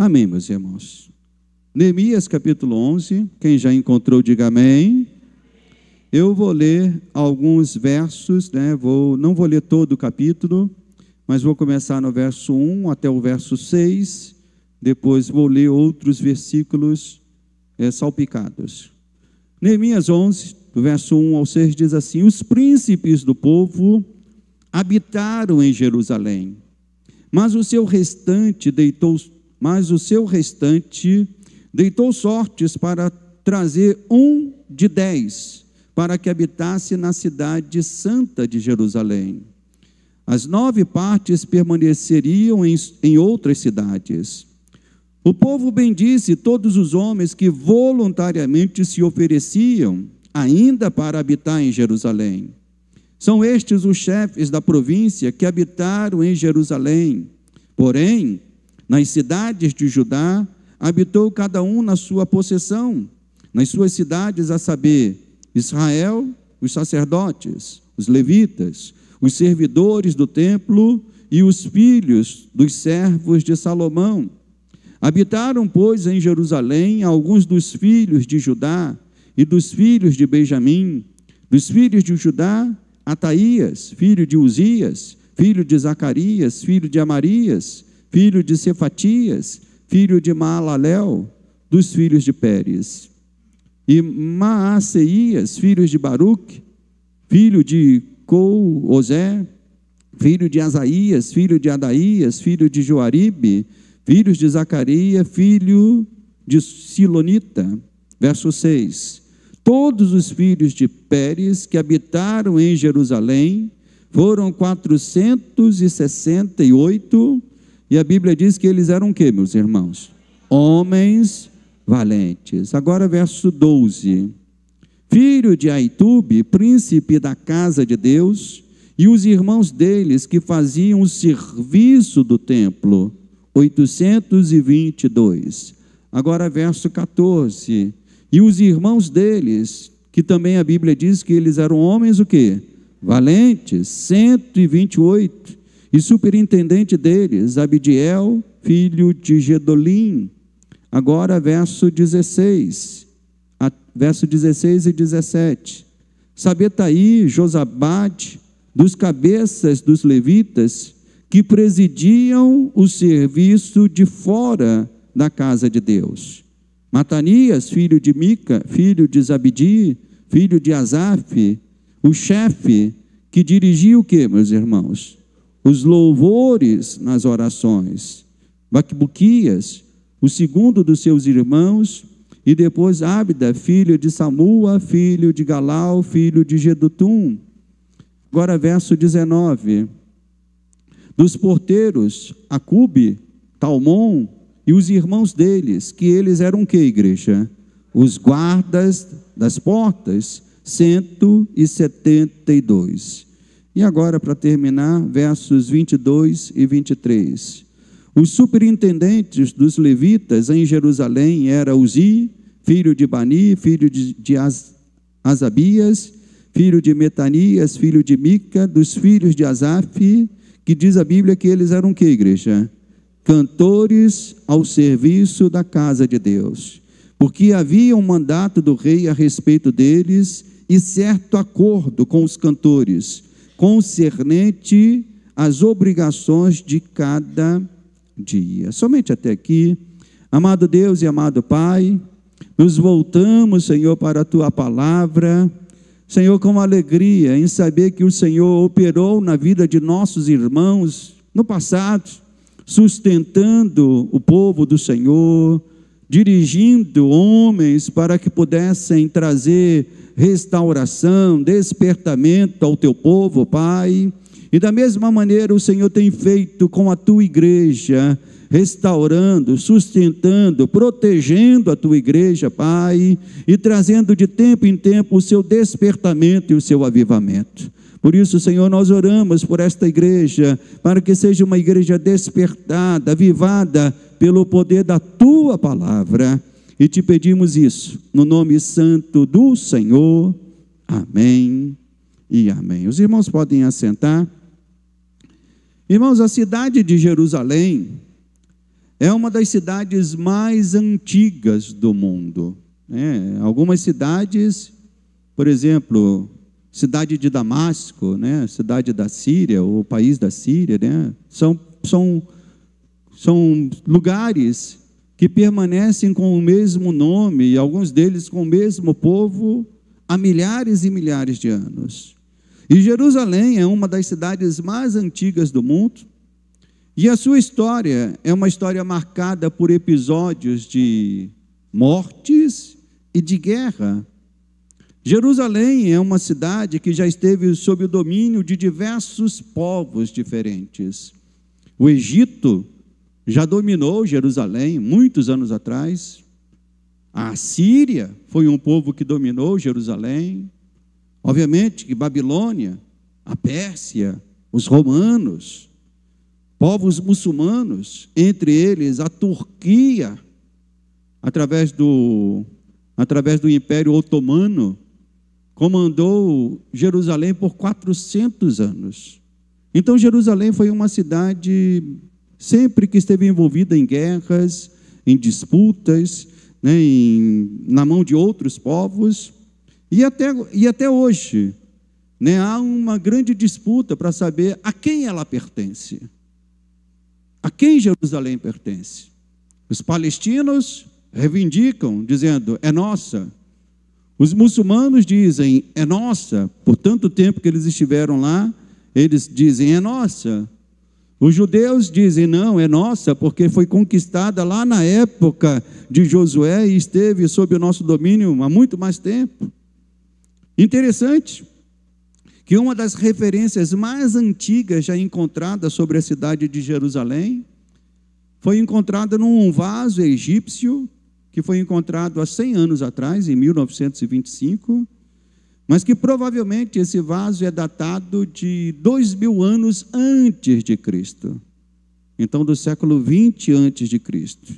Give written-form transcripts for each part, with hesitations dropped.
Amém, meus irmãos. Neemias capítulo 11, quem já encontrou, diga amém. Eu vou ler alguns versos, não vou ler todo o capítulo, mas vou começar no verso 1 até o verso 6, depois vou ler outros versículos salpicados. Neemias 11, do verso 1 ao 6, diz assim: os príncipes do povo habitaram em Jerusalém, mas o seu restante deitou sortes para trazer 1 de 10, para que habitasse na cidade santa de Jerusalém. As 9 partes permaneceriam em outras cidades. O povo bendisse todos os homens que voluntariamente se ofereciam ainda para habitar em Jerusalém. São estes os chefes da província que habitaram em Jerusalém. Porém, nas cidades de Judá, habitou cada um na sua possessão, nas suas cidades, a saber, Israel, os sacerdotes, os levitas, os servidores do templo e os filhos dos servos de Salomão. Habitaram, pois, em Jerusalém alguns dos filhos de Judá e dos filhos de Benjamim. Dos filhos de Judá, Ataías, filho de Uzias, filho de Zacarias, filho de Amarias, filho de Cefatias, filho de Maalalel, dos filhos de Pérez. E Maaseias, filho de Baruque, filho de Coozé, filho de Asaías, filho de Adaías, filho de Joaribe, filhos de Zacarias, filho de Silonita. Verso 6. Todos os filhos de Pérez que habitaram em Jerusalém foram 468, e a Bíblia diz que eles eram o quê, meus irmãos? Homens valentes. Agora verso 12. Filho de Aitube, príncipe da casa de Deus, e os irmãos deles que faziam o serviço do templo, 822. Agora verso 14. E os irmãos deles, que também a Bíblia diz que eles eram homens o quê? Valentes, 128. E superintendente deles, Abidiel, filho de Gedolim. Agora verso 16 e 17. Sabetaí, Josabade, dos cabeças dos levitas, que presidiam o serviço de fora da casa de Deus. Matanias, filho de Mica, filho de Zabdi, filho de Asaf, o chefe que dirigia o quê, meus irmãos? Os louvores nas orações. Bacbuquias, o segundo dos seus irmãos, e depois Abda, filho de Samua, filho de Galau, filho de Gedutum. Agora verso 19. Dos porteiros, Acube, Talmon e os irmãos deles, que eles eram o que, igreja? Os guardas das portas, 172. E agora, para terminar, versos 22 e 23. Os superintendentes dos levitas em Jerusalém era Uzi, filho de Bani, filho de Asabias, filho de Metanias, filho de Mica, dos filhos de Asaf, que diz a Bíblia que eles eram o que, igreja? Cantores ao serviço da casa de Deus, porque havia um mandato do rei a respeito deles e certo acordo com os cantores, concernente às obrigações de cada dia. Somente até aqui. Amado Deus e amado Pai, nos voltamos, Senhor, para a Tua palavra, Senhor, com alegria em saber que o Senhor operou na vida de nossos irmãos no passado, sustentando o povo do Senhor, dirigindo homens para que pudessem trazer restauração, despertamento ao Teu povo, Pai. E da mesma maneira o Senhor tem feito com a Tua igreja, restaurando, sustentando, protegendo a Tua igreja, Pai, e trazendo de tempo em tempo o Seu despertamento e o Seu avivamento. Por isso, Senhor, nós oramos por esta igreja, para que seja uma igreja despertada, avivada pelo poder da Tua palavra, e te pedimos isso, no nome santo do Senhor. Amém e amém. Os irmãos podem assentar. Irmãos, a cidade de Jerusalém é uma das cidades mais antigas do mundo. Algumas cidades, por exemplo, cidade de Damasco, cidade da Síria, o país da Síria, são lugares que permanecem com o mesmo nome, e alguns deles com o mesmo povo, há milhares e milhares de anos. E Jerusalém é uma das cidades mais antigas do mundo, e a sua história é uma história marcada por episódios de mortes e de guerra. Jerusalém é uma cidade que já esteve sob o domínio de diversos povos diferentes. O Egito já dominou Jerusalém muitos anos atrás. A Assíria foi um povo que dominou Jerusalém. Obviamente que Babilônia, a Pérsia, os romanos, povos muçulmanos, entre eles a Turquia, através do Império Otomano, comandou Jerusalém por 400 anos. Então Jerusalém foi uma cidade sempre que esteve envolvida em guerras, em disputas, na mão de outros povos, e até hoje, há uma grande disputa para saber a quem ela pertence, a quem Jerusalém pertence. Os palestinos reivindicam, dizendo, é nossa. Os muçulmanos dizem, é nossa. Por tanto tempo que eles estiveram lá, eles dizem, é nossa. Os judeus dizem, não, é nossa, porque foi conquistada lá na época de Josué e esteve sob o nosso domínio há muito mais tempo. Interessante que uma das referências mais antigas já encontradas sobre a cidade de Jerusalém foi encontrada num vaso egípcio que foi encontrado há 100 anos atrás, em 1925, mas que provavelmente esse vaso é datado de 2000 anos antes de Cristo, então do século 20 antes de Cristo.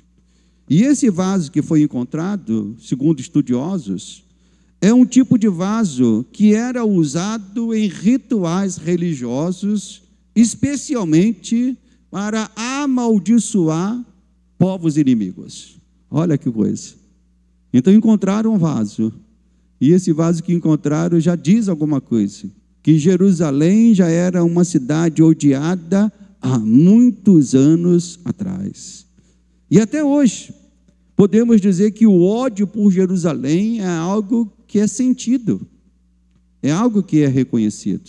E esse vaso que foi encontrado, segundo estudiosos, é um tipo de vaso que era usado em rituais religiosos, especialmente para amaldiçoar povos inimigos. Olha que coisa. Então encontraram um vaso, e esse vaso que encontraram já diz alguma coisa, que Jerusalém já era uma cidade odiada há muitos anos atrás. E até hoje, podemos dizer que o ódio por Jerusalém é algo que é sentido, é algo que é reconhecido,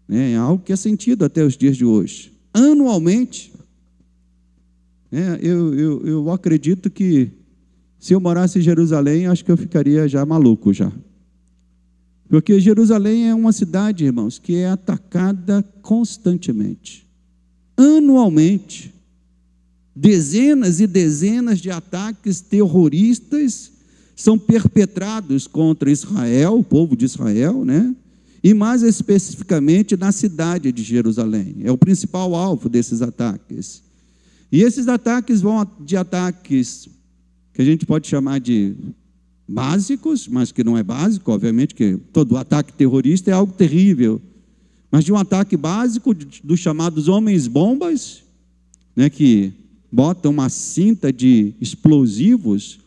é algo que é sentido até os dias de hoje. Anualmente, eu acredito que se eu morasse em Jerusalém, acho que eu ficaria já maluco já. Porque Jerusalém é uma cidade, irmãos, que é atacada constantemente. Anualmente, dezenas e dezenas de ataques terroristas são perpetrados contra Israel, o povo de Israel, e mais especificamente na cidade de Jerusalém. É o principal alvo desses ataques. E esses ataques vão de ataques que a gente pode chamar de básicos, mas que não é básico, obviamente, que todo ataque terrorista é algo terrível, mas de um ataque básico dos chamados homens-bombas, que botam uma cinta de explosivos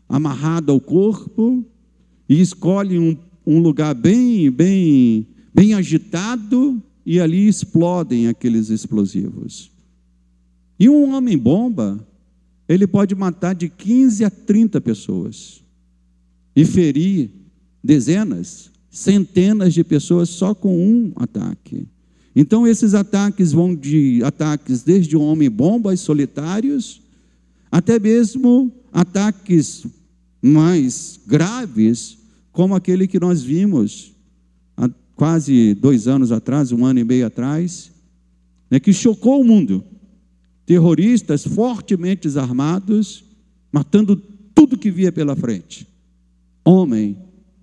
amarrado ao corpo e escolhem um lugar bem agitado e ali explodem aqueles explosivos. E um homem-bomba, ele pode matar de 15 a 30 pessoas e ferir dezenas, centenas de pessoas só com um ataque. Então esses ataques vão de ataques desde homem-bombas solitários até mesmo ataques mais graves, como aquele que nós vimos há quase 2 anos atrás, 1 ano e meio atrás, que chocou o mundo. Terroristas fortemente armados, matando tudo que via pela frente. Homem,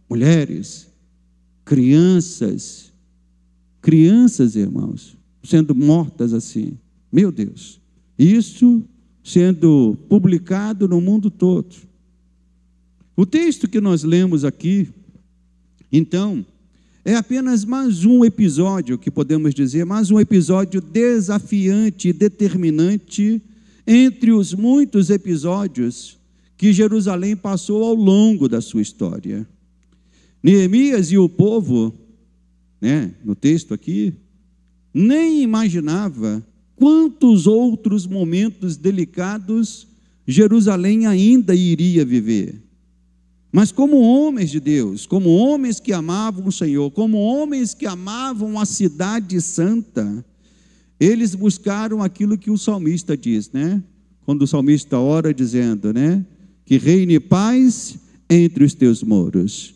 mulheres, crianças, irmãos, sendo mortas assim. Meu Deus, isso sendo publicado no mundo todo. O texto que nós lemos aqui, então, é apenas mais um episódio, que podemos dizer, mais um episódio desafiante e determinante entre os muitos episódios que Jerusalém passou ao longo da sua história. Neemias e o povo, no texto aqui, nem imaginava quantos outros momentos delicados Jerusalém ainda iria viver. Mas como homens de Deus, como homens que amavam o Senhor, como homens que amavam a cidade santa, eles buscaram aquilo que o salmista diz, quando o salmista ora dizendo, que reine paz entre os teus muros,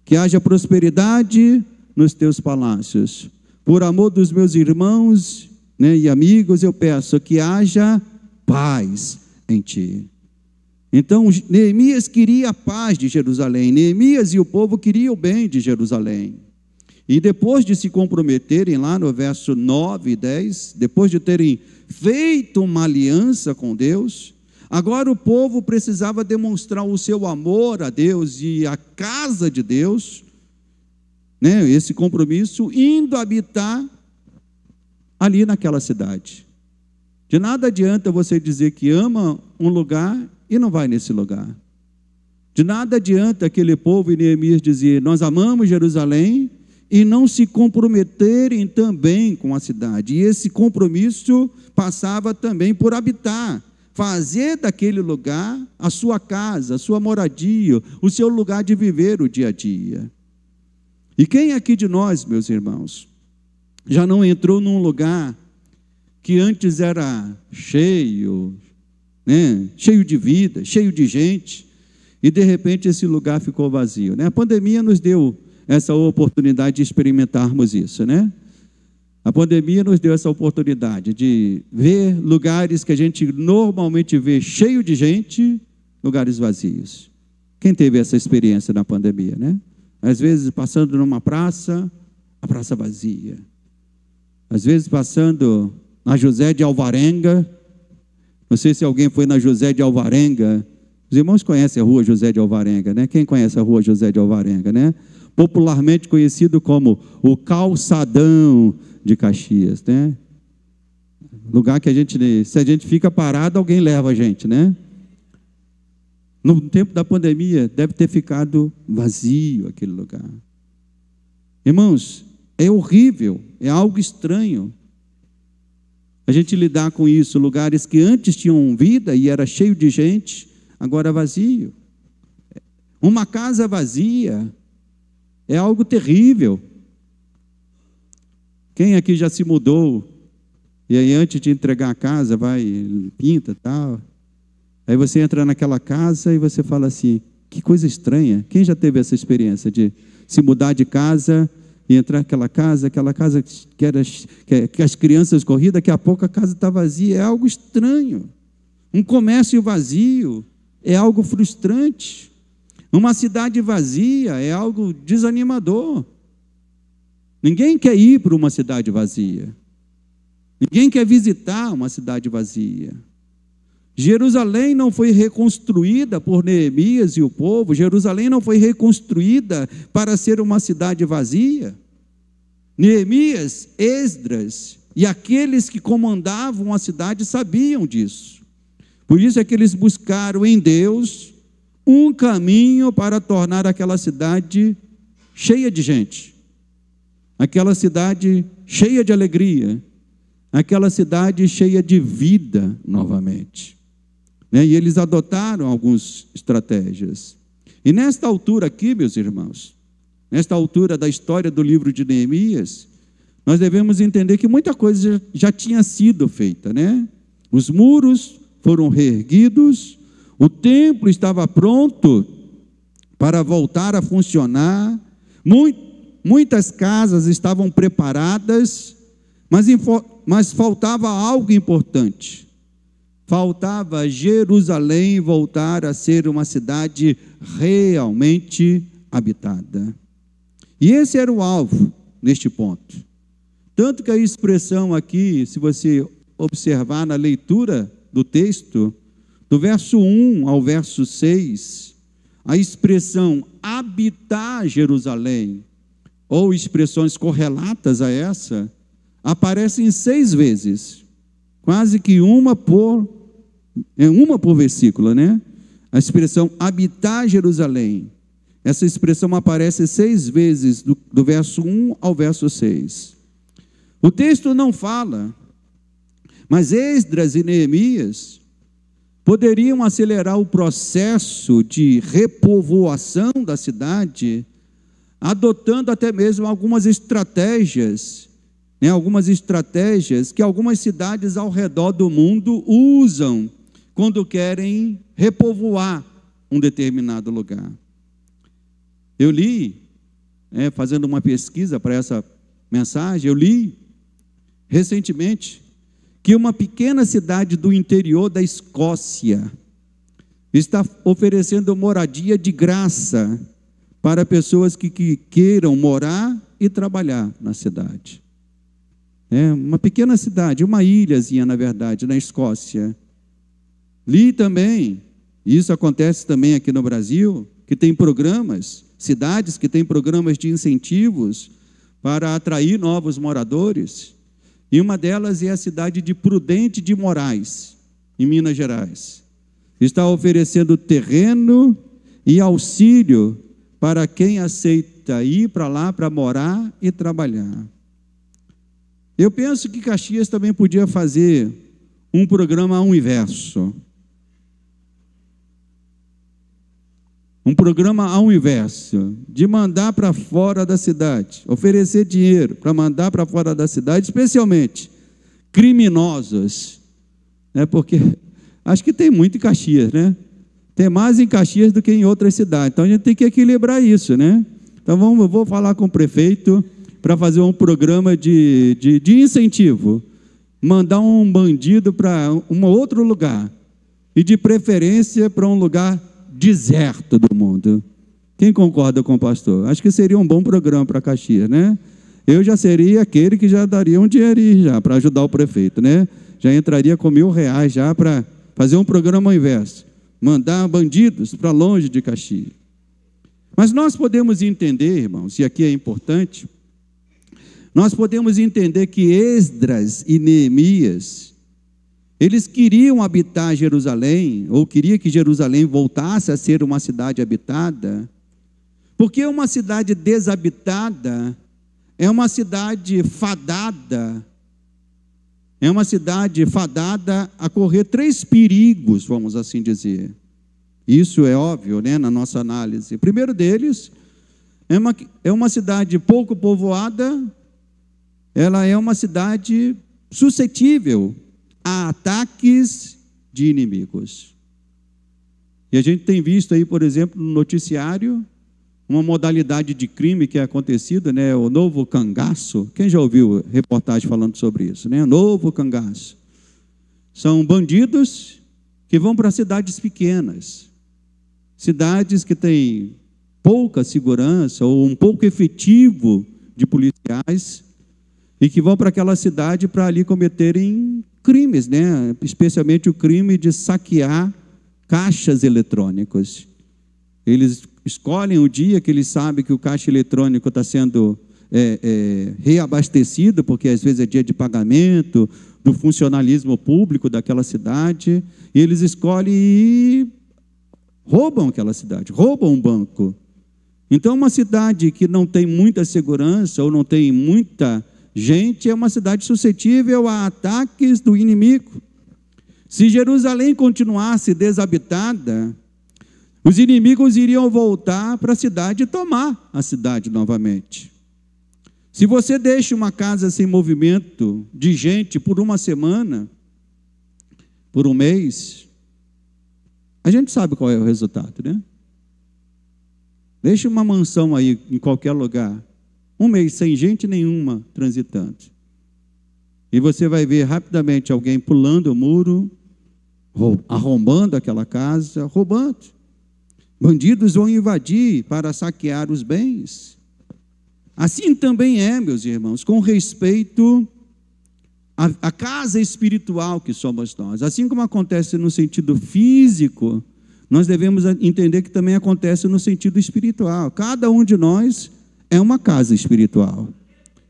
que haja prosperidade nos teus palácios. Por amor dos meus irmãos, e amigos, eu peço que haja paz em ti. Então, Neemias queria a paz de Jerusalém, Neemias e o povo queriam o bem de Jerusalém. E depois de se comprometerem lá no verso 9 e 10, depois de terem feito uma aliança com Deus, agora o povo precisava demonstrar o seu amor a Deus e a casa de Deus, esse compromisso, indo habitar ali naquela cidade. De nada adianta você dizer que ama um lugar e não vai nesse lugar. De nada adianta aquele povo e Neemias dizer, nós amamos Jerusalém, e não se comprometerem também com a cidade. E esse compromisso passava também por habitar, fazer daquele lugar a sua casa, a sua moradia, o seu lugar de viver o dia a dia. E quem aqui de nós, meus irmãos, já não entrou num lugar que antes era cheio, cheio de vida, cheio de gente, e de repente esse lugar ficou vazio, A pandemia nos deu essa oportunidade de experimentarmos isso, A pandemia nos deu essa oportunidade de ver lugares que a gente normalmente vê cheio de gente, lugares vazios. Quem teve essa experiência na pandemia, Às vezes passando numa praça, a praça vazia. Às vezes passando na José de Alvarenga, não sei se alguém foi na José de Alvarenga, os irmãos conhecem a rua José de Alvarenga, Quem conhece a rua José de Alvarenga, Popularmente conhecido como o calçadão de Caxias, Lugar que se a gente fica parado, alguém leva a gente, No tempo da pandemia, deve ter ficado vazio aquele lugar. Irmãos, é horrível, é algo estranho a gente lidar com isso, lugares que antes tinham vida e era cheio de gente, agora vazio. Uma casa vazia é algo terrível. Quem aqui já se mudou e aí antes de entregar a casa vai, pinta e tal, aí você entra naquela casa e você fala assim, que coisa estranha. Quem já teve essa experiência de se mudar de casa e entrar naquela casa que as crianças corriam, daqui a pouco a casa está vazia, é algo estranho. Um comércio vazio é algo frustrante. Uma cidade vazia é algo desanimador. Ninguém quer ir para uma cidade vazia. Ninguém quer visitar uma cidade vazia. Jerusalém não foi reconstruída por Neemias e o povo. Jerusalém não foi reconstruída para ser uma cidade vazia. Neemias, Esdras e aqueles que comandavam a cidade sabiam disso. Por isso é que eles buscaram em Deus um caminho para tornar aquela cidade cheia de gente, aquela cidade cheia de alegria, aquela cidade cheia de vida novamente. E eles adotaram algumas estratégias. E nesta altura aqui, meus irmãos, nesta altura da história do livro de Neemias, nós devemos entender que muita coisa já tinha sido feita, Os muros foram reerguidos, o templo estava pronto para voltar a funcionar, muitas casas estavam preparadas, mas faltava algo importante. Faltava Jerusalém voltar a ser uma cidade realmente habitada. E esse era o alvo neste ponto. Tanto que a expressão aqui, se você observar na leitura do texto, do verso 1 ao verso 6, a expressão habitar Jerusalém, ou expressões correlatas a essa, aparecem 6 vezes, quase que uma por É uma por versículo, né? A expressão habitar Jerusalém. Essa expressão aparece 6 vezes, do verso 1 ao verso 6. O texto não fala, mas Esdras e Neemias poderiam acelerar o processo de repovoação da cidade, adotando até mesmo algumas estratégias, algumas estratégias que algumas cidades ao redor do mundo usam quando querem repovoar um determinado lugar. Eu li, fazendo uma pesquisa para essa mensagem, eu li recentemente que uma pequena cidade do interior da Escócia está oferecendo moradia de graça para pessoas que queiram morar e trabalhar na cidade. É uma pequena cidade, uma ilhazinha, na verdade, na Escócia. Li também, e isso acontece também aqui no Brasil, que tem programas, cidades que têm programas de incentivos para atrair novos moradores. E uma delas é a cidade de Prudente de Moraes, em Minas Gerais. Está oferecendo terreno e auxílio para quem aceita ir para lá para morar e trabalhar. Eu penso que Caxias também podia fazer um programa ao inverso. Um programa ao inverso, de mandar para fora da cidade, oferecer dinheiro para mandar para fora da cidade, especialmente criminosos, porque acho que tem muito em Caxias, né? Tem mais em Caxias do que em outras cidades, então a gente tem que equilibrar isso, né? Então eu vou falar com o prefeito para fazer um programa de incentivo, mandar um bandido para um outro lugar, e de preferência para um lugar deserto do mundo. Quem concorda com o pastor? Acho que seria um bom programa para Caxias, né? Eu já seria aquele que já daria um dinheirinho já para ajudar o prefeito, né? Já entraria com R$1.000 já para fazer um programa ao inverso, mandar bandidos para longe de Caxias. Mas nós podemos entender, irmãos, e aqui é importante, nós podemos entender que Esdras e Neemias, eles queriam habitar Jerusalém, ou queriam que Jerusalém voltasse a ser uma cidade habitada, porque uma cidade desabitada é uma cidade fadada, a correr 3 perigos, vamos assim dizer. Isso é óbvio, né, na nossa análise. O primeiro deles é uma cidade pouco povoada, ela é uma cidade suscetível a ataques de inimigos. E a gente tem visto aí, por exemplo, no noticiário, uma modalidade de crime que é acontecido, né, o novo cangaço. Quem já ouviu reportagem falando sobre isso, né? O novo cangaço. São bandidos que vão para cidades pequenas, cidades que têm pouca segurança ou um pouco efetivo de policiais, e que vão para aquela cidade para ali cometerem crimes, né? Especialmente o crime de saquear caixas eletrônicos. Eles escolhem o dia que eles sabem que o caixa eletrônico está sendo reabastecido, porque às vezes é dia de pagamento, do funcionalismo público daquela cidade, e eles escolhem e roubam aquela cidade, roubam um banco. Então, uma cidade que não tem muita segurança ou não tem muita gente é uma cidade suscetível a ataques do inimigo. Se Jerusalém continuasse desabitada, os inimigos iriam voltar para a cidade e tomar a cidade novamente. Se você deixa uma casa sem movimento de gente por uma semana, por um mês, a gente sabe qual é o resultado, né? Deixa uma mansão aí em qualquer lugar, um mês sem gente nenhuma transitando. E você vai ver rapidamente alguém pulando o muro, arrombando aquela casa, roubando. Bandidos vão invadir para saquear os bens. Assim também é, meus irmãos, com respeito à casa espiritual que somos nós. Assim como acontece no sentido físico, nós devemos entender que também acontece no sentido espiritual. Cada um de nós é uma casa espiritual.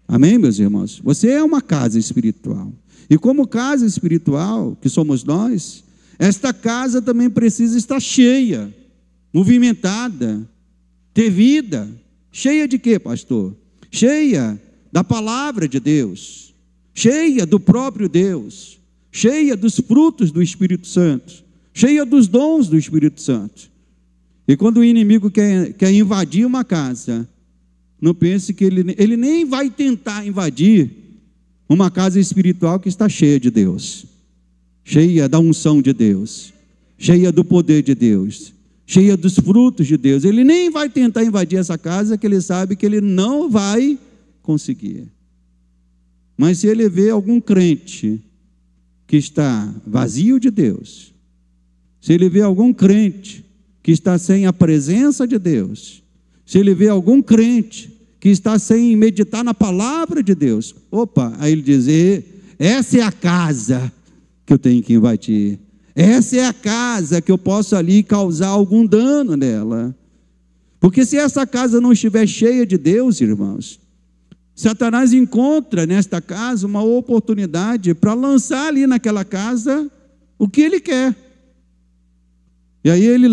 Amém, meus irmãos? Você é uma casa espiritual. E como casa espiritual, que somos nós, esta casa também precisa estar cheia, movimentada, ter vida. Cheia de quê, pastor? Cheia da palavra de Deus, cheia do próprio Deus, cheia dos frutos do Espírito Santo, cheia dos dons do Espírito Santo. E quando o inimigo quer invadir uma casa, não pense que ele nem vai tentar invadir uma casa espiritual que está cheia de Deus, cheia da unção de Deus, cheia do poder de Deus, cheia dos frutos de Deus. Ele nem vai tentar invadir essa casa, que ele sabe que ele não vai conseguir. Mas se ele vê algum crente que está vazio de Deus, se ele vê algum crente que está sem a presença de Deus, se ele vê algum crente que está sem meditar na palavra de Deus, opa, aí ele diz: essa é a casa que eu tenho que invadir, essa é a casa que eu posso ali causar algum dano nela. Porque se essa casa não estiver cheia de Deus, irmãos, Satanás encontra nesta casa uma oportunidade para lançar ali naquela casa o que ele quer. E aí ele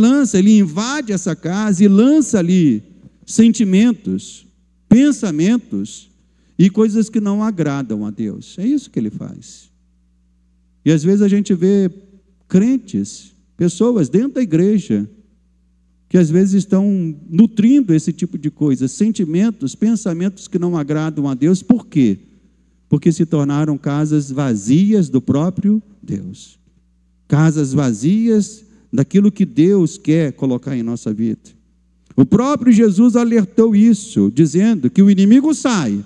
invade essa casa e lança ali sentimentos, pensamentos e coisas que não agradam a Deus. É isso que ele faz. E às vezes a gente vê crentes, pessoas dentro da igreja, que às vezes estão nutrindo esse tipo de coisa, sentimentos, pensamentos que não agradam a Deus. Por quê? Porque se tornaram casas vazias do próprio Deus, casas vazias daquilo que Deus quer colocar em nossa vida. O próprio Jesus alertou isso, dizendo que o inimigo sai,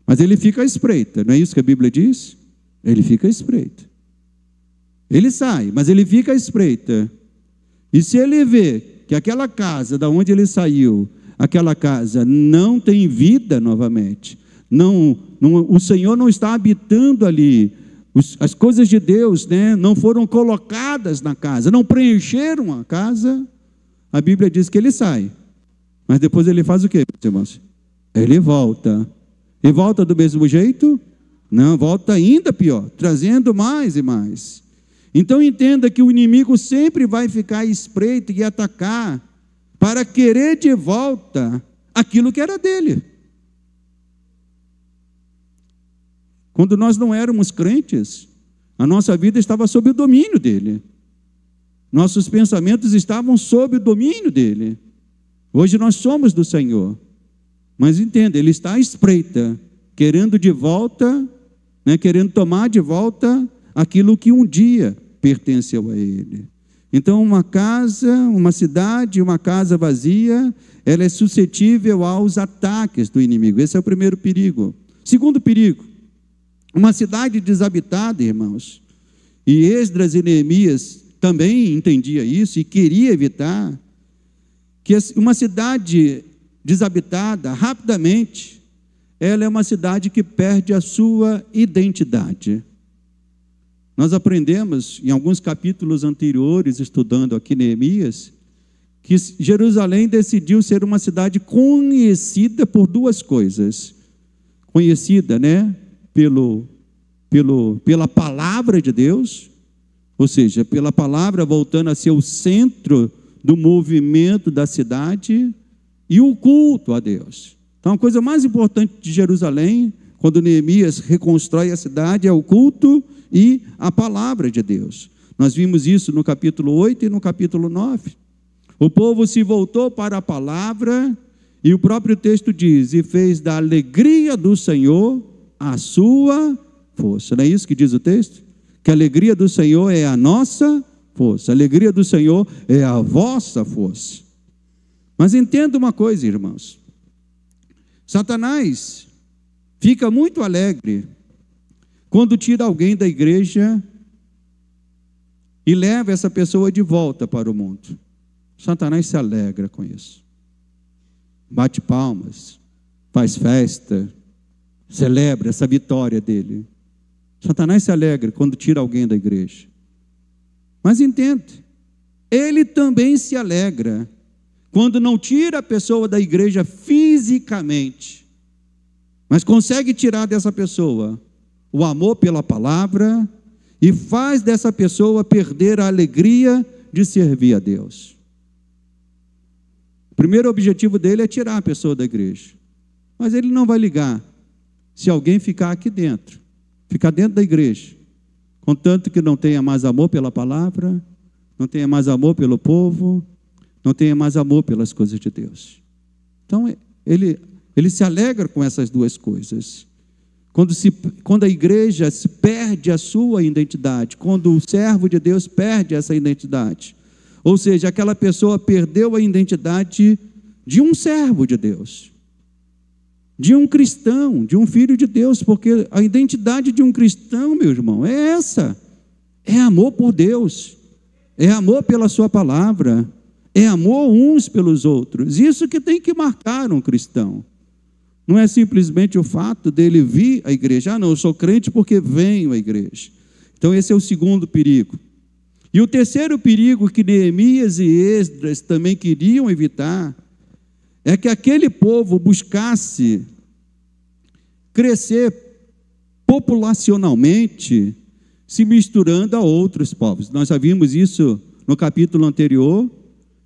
mas ele fica à espreita. Não é isso que a Bíblia diz? Ele fica à espreita. Ele sai, mas ele fica à espreita. E se ele vê que aquela casa da onde ele saiu, aquela casa não tem vida novamente, o Senhor não está habitando ali, as coisas de Deus, né, não foram colocadas na casa, não preencheram a casa, a Bíblia diz que ele sai. Mas depois ele faz o quê, meus irmãos? Ele volta. E volta do mesmo jeito? Não, volta ainda pior, trazendo mais e mais. Então entenda que o inimigo sempre vai ficar à espreita e atacar para querer de volta aquilo que era dele. Quando nós não éramos crentes, a nossa vida estava sob o domínio dele. Nossos pensamentos estavam sob o domínio dele. Hoje nós somos do Senhor. Mas entenda, ele está à espreita, querendo de volta, querendo tomar de volta aquilo que um dia pertenceu a ele. Então uma casa, uma cidade, uma casa vazia, ela é suscetível aos ataques do inimigo. Esse é o primeiro perigo. Segundo perigo, uma cidade desabitada, irmãos, e Esdras e Neemias também entendia isso e queria evitar que uma cidade desabitada, rapidamente, ela é uma cidade que perde a sua identidade. Nós aprendemos em alguns capítulos anteriores, estudando aqui Neemias, que Jerusalém decidiu ser uma cidade conhecida por duas coisas. Conhecida, pela palavra de Deus, ou seja, pela palavra voltando a ser o centro do movimento da cidade, e o culto a Deus. Então a coisa mais importante de Jerusalém, quando Neemias reconstrói a cidade, é o culto e a palavra de Deus. Nós vimos isso no capítulo 8 e no capítulo 9. O povo se voltou para a palavra, e o próprio texto diz: e fez da alegria do Senhor a sua força. Não é isso que diz o texto? Que a alegria do Senhor é a nossa força, a alegria do Senhor é a vossa força. Mas entenda uma coisa, irmãos, Satanás fica muito alegre quando tira alguém da igreja e leva essa pessoa de volta para o mundo. Satanás se alegra com isso. Bate palmas, faz festa, celebra essa vitória dele. Satanás se alegra quando tira alguém da igreja. Mas entende, ele também se alegra quando não tira a pessoa da igreja fisicamente, mas consegue tirar dessa pessoa o amor pela palavra e faz dessa pessoa perder a alegria de servir a Deus. O primeiro objetivo dele é tirar a pessoa da igreja, mas ele não vai ligar se alguém ficar aqui dentro, ficar dentro da igreja, contanto que não tenha mais amor pela palavra, não tenha mais amor pelo povo, não tenha mais amor pelas coisas de Deus. Então ele se alegra com essas duas coisas. Quando a igreja perde a sua identidade, quando o servo de Deus perde essa identidade, ou seja, aquela pessoa perdeu a identidade de um servo de Deus, de um cristão, de um filho de Deus, porque a identidade de um cristão, meu irmão, é essa: é amor por Deus, é amor pela sua palavra, é amor uns pelos outros. Isso que tem que marcar um cristão. Não é simplesmente o fato dele vir à igreja. Ah, não, eu sou crente porque venho à igreja. Então esse é o segundo perigo. E o terceiro perigo que Neemias e Esdras também queriam evitar é que aquele povo buscasse crescer populacionalmente, se misturando a outros povos. Nós já vimos isso no capítulo anterior,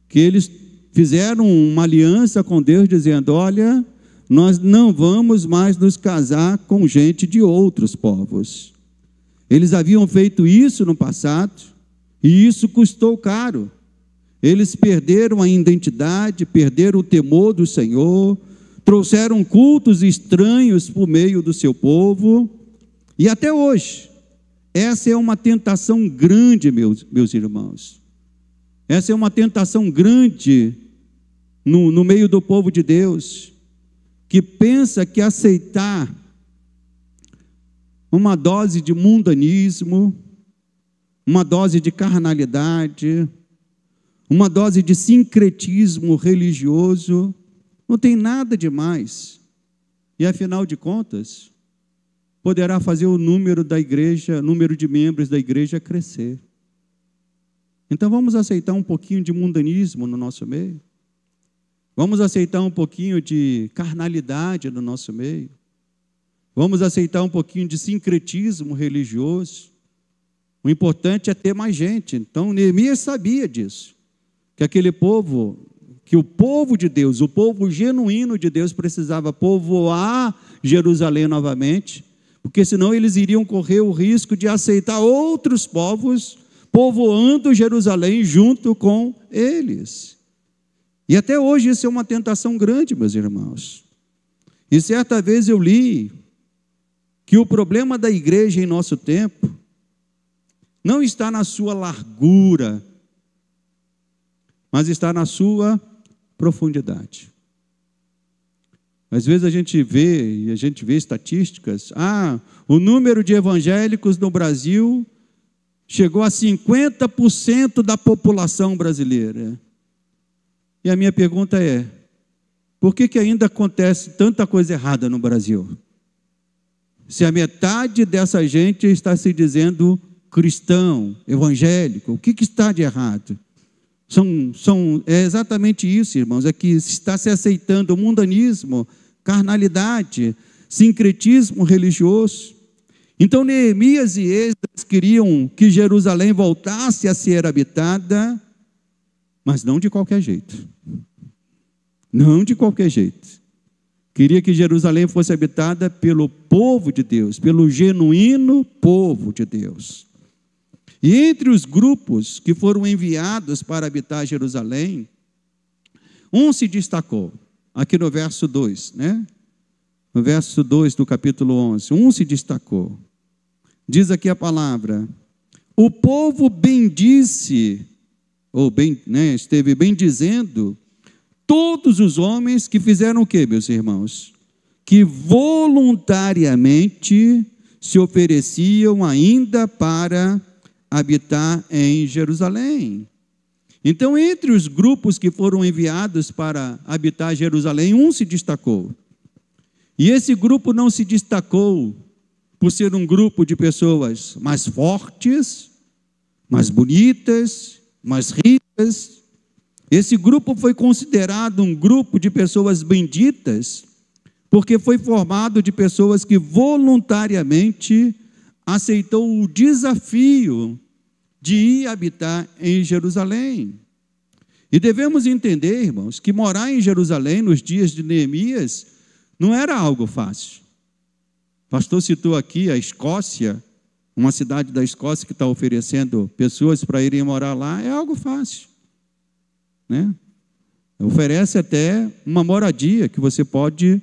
que eles fizeram uma aliança com Deus, dizendo: olha, nós não vamos mais nos casar com gente de outros povos. Eles haviam feito isso no passado, e isso custou caro. Eles perderam a identidade, perderam o temor do Senhor, trouxeram cultos estranhos por meio do seu povo, e até hoje, essa é uma tentação grande, meus irmãos. Essa é uma tentação grande no meio do povo de Deus, que pensa que aceitar uma dose de mundanismo, uma dose de carnalidade, uma dose de sincretismo religioso, não tem nada de mais. E afinal de contas, poderá fazer o número de membros da igreja crescer. Então vamos aceitar um pouquinho de mundanismo no nosso meio? Vamos aceitar um pouquinho de carnalidade no nosso meio? Vamos aceitar um pouquinho de sincretismo religioso? O importante é ter mais gente. Então Neemias sabia disso, que aquele povo, que o povo de Deus, o povo genuíno de Deus, precisava povoar Jerusalém novamente, porque senão eles iriam correr o risco de aceitar outros povos povoando Jerusalém junto com eles. E até hoje isso é uma tentação grande, meus irmãos. E certa vez eu li que o problema da igreja em nosso tempo não está na sua largura, mas está na sua profundidade. Às vezes a gente vê estatísticas. O número de evangélicos no Brasil chegou a 50% da população brasileira. E a minha pergunta é: por que ainda acontece tanta coisa errada no Brasil? Se a metade dessa gente está se dizendo cristão, evangélico, o que está de errado? É exatamente isso, irmãos, é que está se aceitando o mundanismo, carnalidade, sincretismo religioso. Então Neemias e Esdras queriam que Jerusalém voltasse a ser habitada, mas não de qualquer jeito. Não de qualquer jeito. Queria que Jerusalém fosse habitada pelo povo de Deus, pelo genuíno povo de Deus. E entre os grupos que foram enviados para habitar Jerusalém, um se destacou, aqui no verso 2, né? No verso 2 do capítulo 11, um se destacou. Diz aqui a palavra: o povo bendisse, esteve bendizendo todos os homens que fizeram o quê, meus irmãos? Que voluntariamente se ofereciam ainda para habitar em Jerusalém. Então, entre os grupos que foram enviados para habitar Jerusalém, um se destacou. E esse grupo não se destacou por ser um grupo de pessoas mais fortes, mais bonitas, mais ricas. Esse grupo foi considerado um grupo de pessoas benditas, porque foi formado de pessoas que voluntariamente aceitou o desafio de ir habitar em Jerusalém. E devemos entender, irmãos, que morar em Jerusalém nos dias de Neemias não era algo fácil. O pastor citou aqui a Escócia, uma cidade da Escócia que está oferecendo pessoas para irem morar lá, é algo fácil, né? Oferece até uma moradia que você pode,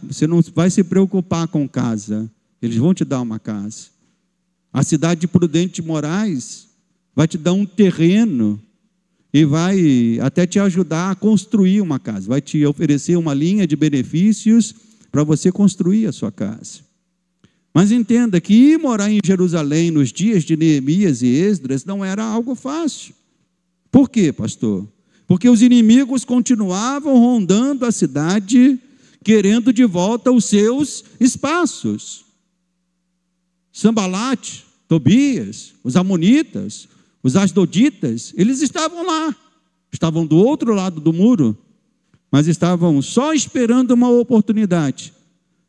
você não vai se preocupar com casa, eles vão te dar uma casa. A cidade de Prudente de Moraes vai te dar um terreno e vai até te ajudar a construir uma casa, vai te oferecer uma linha de benefícios para você construir a sua casa. Mas entenda que ir morar em Jerusalém nos dias de Neemias e Esdras não era algo fácil. Por quê, pastor? Porque os inimigos continuavam rondando a cidade, querendo de volta os seus espaços. Sambalate, Tobias, os amonitas, os asdoditas, eles estavam lá, estavam do outro lado do muro, mas estavam só esperando uma oportunidade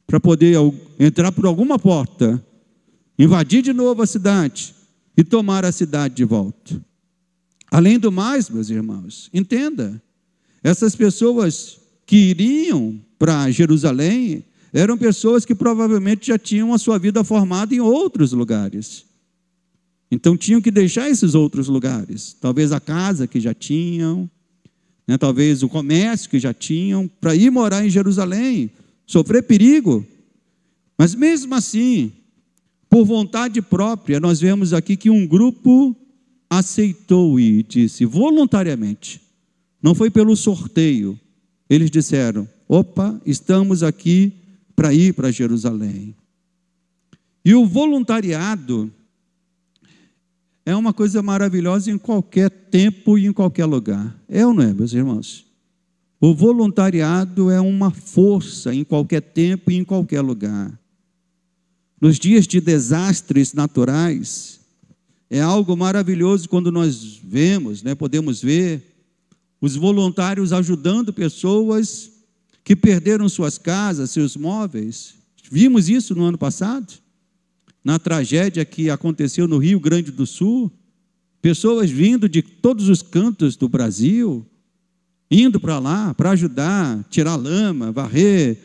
para poder entrar por alguma porta, invadir de novo a cidade e tomar a cidade de volta. Além do mais, meus irmãos, entenda, essas pessoas que iriam para Jerusalém eram pessoas que provavelmente já tinham a sua vida formada em outros lugares. Então tinham que deixar esses outros lugares, talvez a casa que já tinham, né, talvez o comércio que já tinham, para ir morar em Jerusalém, sofrer perigo. Mas mesmo assim, por vontade própria, nós vemos aqui que um grupo aceitou e disse voluntariamente, não foi pelo sorteio, eles disseram, opa, estamos aqui para ir para Jerusalém. E o voluntariado é uma coisa maravilhosa em qualquer tempo e em qualquer lugar. É ou não é, meus irmãos? O voluntariado é uma força em qualquer tempo e em qualquer lugar. Nos dias de desastres naturais, é algo maravilhoso quando nós vemos, né, podemos ver os voluntários ajudando pessoas que perderam suas casas, seus móveis. Vimos isso no ano passado, na tragédia que aconteceu no Rio Grande do Sul. Pessoas vindo de todos os cantos do Brasil, indo para lá para ajudar, tirar lama, varrer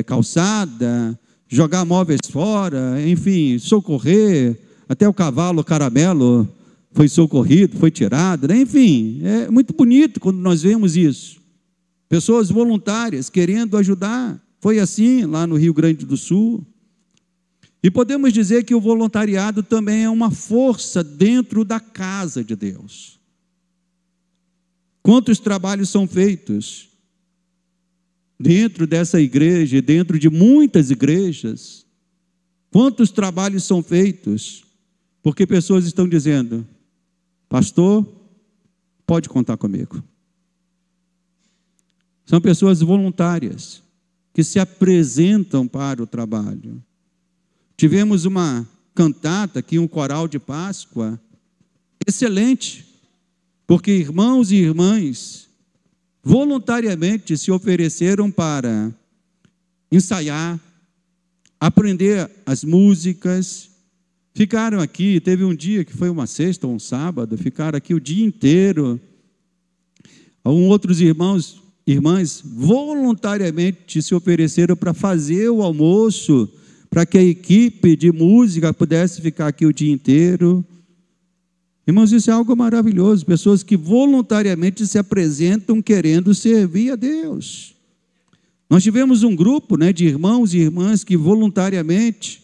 calçada, jogar móveis fora, enfim, socorrer. Até o cavalo caramelo foi socorrido, foi tirado, né? Enfim, é muito bonito quando nós vemos isso. Pessoas voluntárias querendo ajudar. Foi assim lá no Rio Grande do Sul. E podemos dizer que o voluntariado também é uma força dentro da casa de Deus. Quantos trabalhos são feitos dentro dessa igreja, dentro de muitas igrejas? Quantos trabalhos são feitos? Porque pessoas estão dizendo, pastor, pode contar comigo. São pessoas voluntárias, que se apresentam para o trabalho. Tivemos uma cantata aqui, um coral de Páscoa, excelente, porque irmãos e irmãs voluntariamente se ofereceram para ensaiar, aprender as músicas, ficaram aqui, teve um dia que foi uma sexta ou um sábado, ficaram aqui o dia inteiro. Outros irmãs voluntariamente se ofereceram para fazer o almoço, para que a equipe de música pudesse ficar aqui o dia inteiro. Irmãos, isso é algo maravilhoso, pessoas que voluntariamente se apresentam querendo servir a Deus. Nós tivemos um grupo, né, de irmãos e irmãs que voluntariamente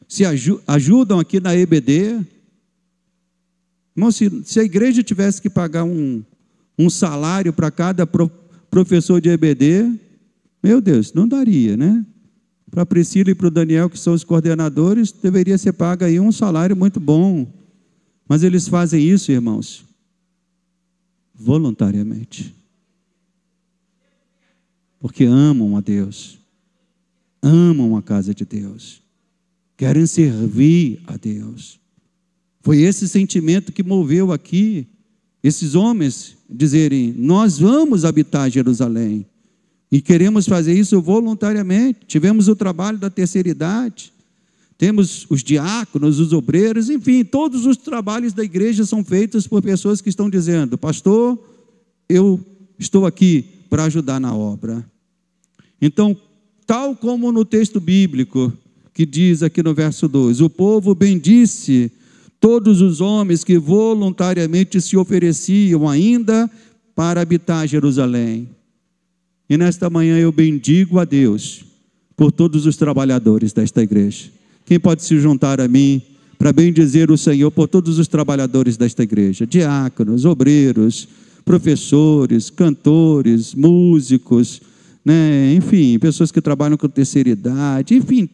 se ajudam aqui na EBD. Irmão, se a igreja tivesse que pagar um salário para cada professor de EBD, meu Deus, não daria, né? Para a Priscila e para o Daniel, que são os coordenadores, deveria ser pago aí um salário muito bom. Mas eles fazem isso, irmãos, voluntariamente. Porque amam a Deus, amam a casa de Deus, querem servir a Deus. Foi esse sentimento que moveu aqui esses homens dizerem, nós vamos habitar Jerusalém, e queremos fazer isso voluntariamente. Tivemos o trabalho da terceira idade, temos os diáconos, os obreiros, enfim, todos os trabalhos da igreja são feitos por pessoas que estão dizendo: pastor, eu estou aqui para ajudar na obra. Então, tal como no texto bíblico, que diz aqui no verso 2, o povo bendisse todos os homens que voluntariamente se ofereciam ainda para habitar Jerusalém. E nesta manhã eu bendigo a Deus por todos os trabalhadores desta igreja. Quem pode se juntar a mim para bendizer o Senhor por todos os trabalhadores desta igreja? Diáconos, obreiros, professores, cantores, músicos, né? Enfim, pessoas que trabalham com terceira idade, enfim,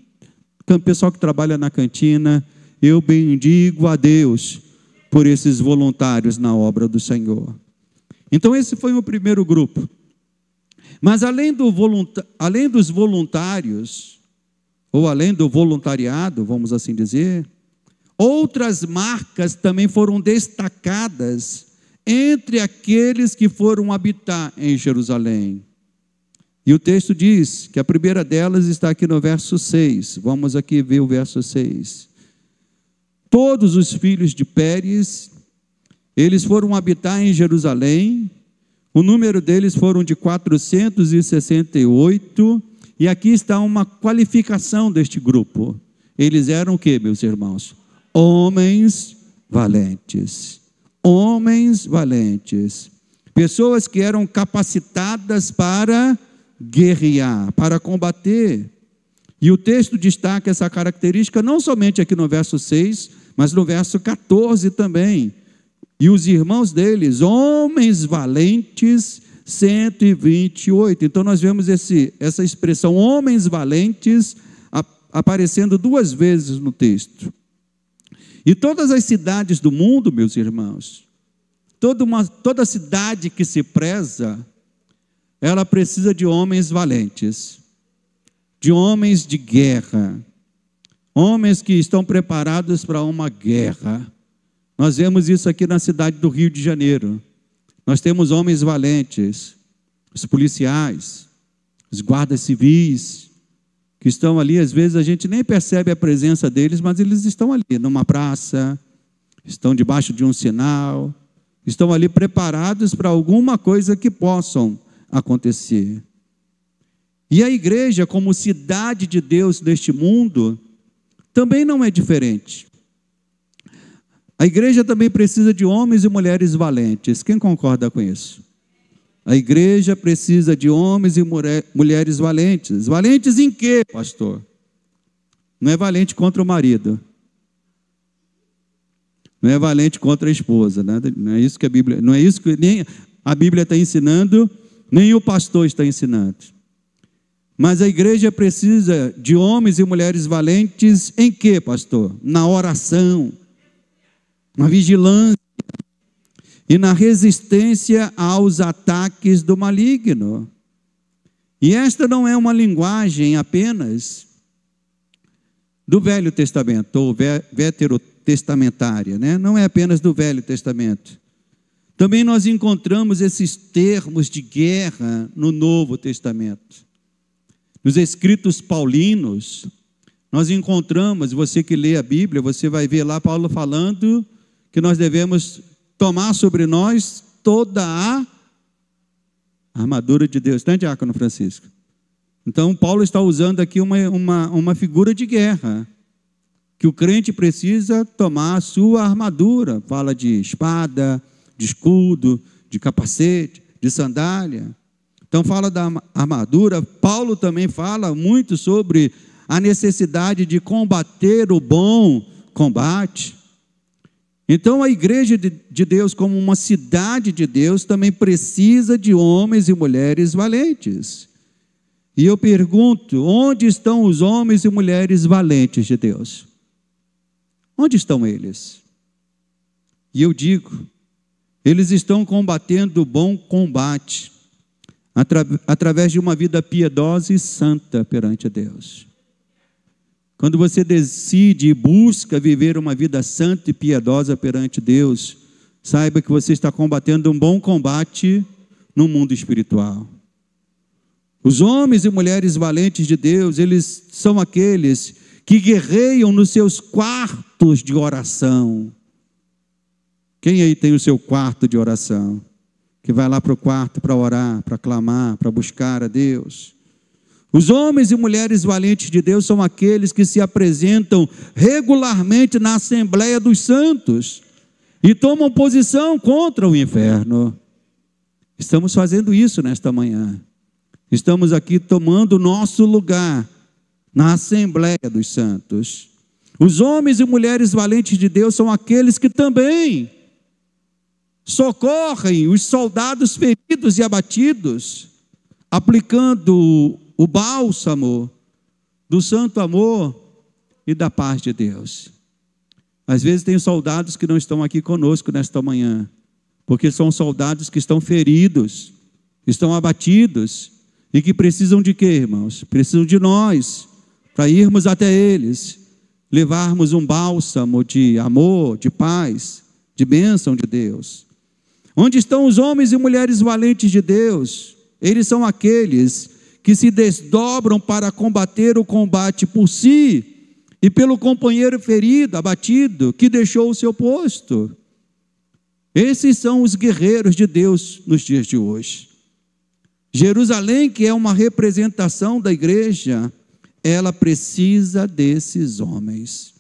pessoal que trabalha na cantina. Eu bendigo a Deus por esses voluntários na obra do Senhor. Então esse foi o primeiro grupo. Mas além dos voluntários, ou além do voluntariado, vamos assim dizer, outras marcas também foram destacadas entre aqueles que foram habitar em Jerusalém. E o texto diz que a primeira delas está aqui no verso 6. Vamos aqui ver o verso 6. Todos os filhos de Pérez, eles foram habitar em Jerusalém. O número deles foram de 468, e aqui está uma qualificação deste grupo. Eles eram o quê, meus irmãos? Homens valentes. Homens valentes. Pessoas que eram capacitadas para guerrear, para combater. E o texto destaca essa característica não somente aqui no verso 6, mas no verso 14 também. E os irmãos deles, homens valentes, 128. Então nós vemos essa expressão, homens valentes, aparecendo duas vezes no texto. E todas as cidades do mundo, meus irmãos, toda cidade que se preza, ela precisa de homens valentes, de homens de guerra, homens que estão preparados para uma guerra. Nós vemos isso aqui na cidade do Rio de Janeiro. Nós temos homens valentes, os policiais, os guardas civis, que estão ali, às vezes a gente nem percebe a presença deles, mas eles estão ali numa praça, estão debaixo de um sinal, estão ali preparados para alguma coisa que possam acontecer. E a igreja, como cidade de Deus neste mundo, também não é diferente. A igreja também precisa de homens e mulheres valentes. Quem concorda com isso? A igreja precisa de homens e mulheres valentes. Valentes em quê, pastor? Não é valente contra o marido. Não é valente contra a esposa. Não é isso que a Bíblia, não é isso que nem a Bíblia está ensinando, nem o pastor está ensinando. Mas a igreja precisa de homens e mulheres valentes em quê, pastor? Na oração, na vigilância e na resistência aos ataques do maligno. E esta não é uma linguagem apenas do Velho Testamento, ou veterotestamentária, né? Não é apenas do Velho Testamento. Também nós encontramos esses termos de guerra no Novo Testamento. Nos escritos paulinos, nós encontramos, você que lê a Bíblia, você vai ver lá Paulo falando que nós devemos tomar sobre nós toda a armadura de Deus. Não é, diácono Francisco? Então, Paulo está usando aqui uma figura de guerra, que o crente precisa tomar a sua armadura. Fala de espada, de escudo, de capacete, de sandália. Então, fala da armadura. Paulo também fala muito sobre a necessidade de combater o bom combate. Então, a igreja de Deus, como uma cidade de Deus, também precisa de homens e mulheres valentes. E eu pergunto, onde estão os homens e mulheres valentes de Deus? Onde estão eles? E eu digo, eles estão combatendo o bom combate, através de uma vida piedosa e santa perante Deus. Quando você decide e busca viver uma vida santa e piedosa perante Deus, saiba que você está combatendo um bom combate no mundo espiritual. Os homens e mulheres valentes de Deus, eles são aqueles que guerreiam nos seus quartos de oração. Quem aí tem o seu quarto de oração? Que vai lá para o quarto para orar, para clamar, para buscar a Deus. Os homens e mulheres valentes de Deus são aqueles que se apresentam regularmente na Assembleia dos Santos e tomam posição contra o inferno. Estamos fazendo isso nesta manhã. Estamos aqui tomando o nosso lugar na Assembleia dos Santos. Os homens e mulheres valentes de Deus são aqueles que também socorrem os soldados feridos e abatidos, aplicando o bálsamo do santo amor e da paz de Deus. Às vezes tem soldados que não estão aqui conosco nesta manhã, porque são soldados que estão feridos, estão abatidos, e que precisam de quê, irmãos? Precisam de nós, para irmos até eles, levarmos um bálsamo de amor, de paz, de bênção de Deus. Onde estão os homens e mulheres valentes de Deus? Eles são aqueles que se desdobram para combater o combate por si e pelo companheiro ferido, abatido, que deixou o seu posto. Esses são os guerreiros de Deus nos dias de hoje. Jerusalém, que é uma representação da igreja, ela precisa desses homens.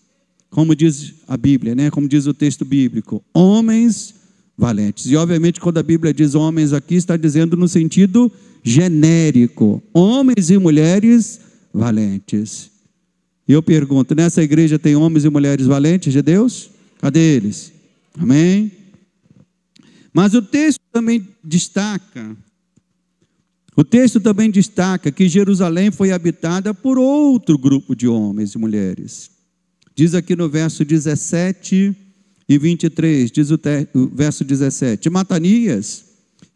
Como diz a Bíblia, né? Como diz o texto bíblico, homens valentes. E obviamente quando a Bíblia diz homens aqui, está dizendo no sentido genérico, homens e mulheres valentes. E eu pergunto, nessa igreja tem homens e mulheres valentes de Deus? Cadê eles? Amém? Mas o texto também destaca que Jerusalém foi habitada por outro grupo de homens e mulheres. Diz aqui no verso 17 e 23, diz o verso 17, Matanias,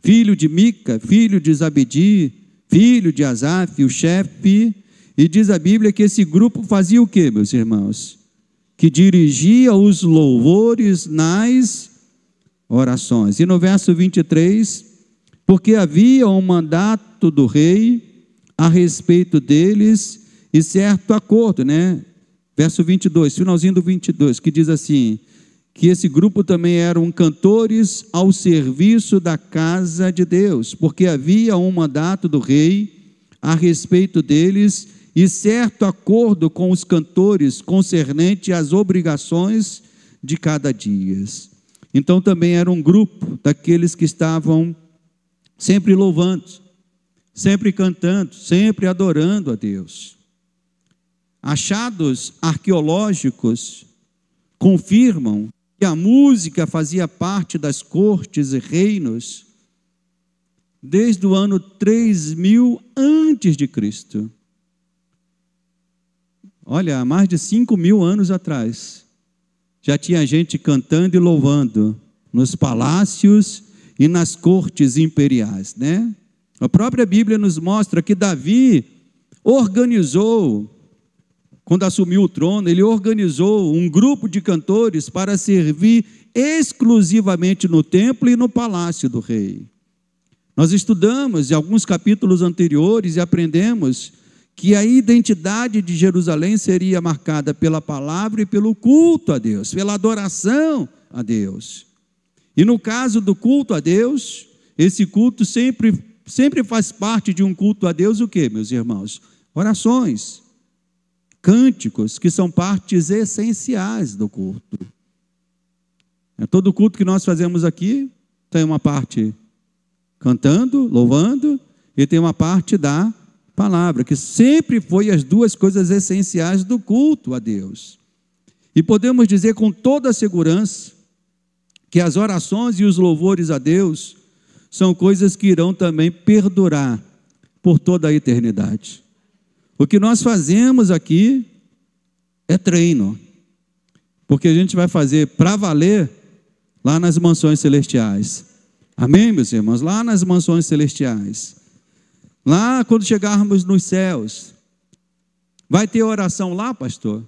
filho de Mica, filho de Zabedi, filho de Asaf, o chefe, e diz a Bíblia que esse grupo fazia o quê, meus irmãos? Que dirigia os louvores nas orações. E no verso 23, porque havia um mandato do rei a respeito deles e certo acordo, né? Verso 22, finalzinho do 22, que diz assim, que esse grupo também eram cantores ao serviço da casa de Deus, porque havia um mandato do rei a respeito deles e certo acordo com os cantores concernente às obrigações de cada dia. Então também era um grupo daqueles que estavam sempre louvando, sempre cantando, sempre adorando a Deus. Achados arqueológicos confirmam que a música fazia parte das cortes e reinos desde o ano 3000 antes de Cristo. Olha, há mais de 5.000 anos atrás, já tinha gente cantando e louvando nos palácios e nas cortes imperiais, né? A própria Bíblia nos mostra que Davi organizou, quando assumiu o trono, ele organizou um grupo de cantores para servir exclusivamente no templo e no palácio do rei. Nós estudamos em alguns capítulos anteriores e aprendemos que a identidade de Jerusalém seria marcada pela palavra e pelo culto a Deus, pela adoração a Deus. E no caso do culto a Deus, esse culto sempre faz parte de um culto a Deus o quê, meus irmãos? Orações, cânticos, que são partes essenciais do culto. Todo culto que nós fazemos aqui tem uma parte cantando, louvando, e tem uma parte da palavra, que sempre foi as duas coisas essenciais do culto a Deus. E podemos dizer com toda a segurança que as orações e os louvores a Deus são coisas que irão também perdurar por toda a eternidade. O que nós fazemos aqui é treino, porque a gente vai fazer para valer lá nas mansões celestiais. Amém, meus irmãos? Lá nas mansões celestiais. Lá, quando chegarmos nos céus, vai ter oração lá, pastor? O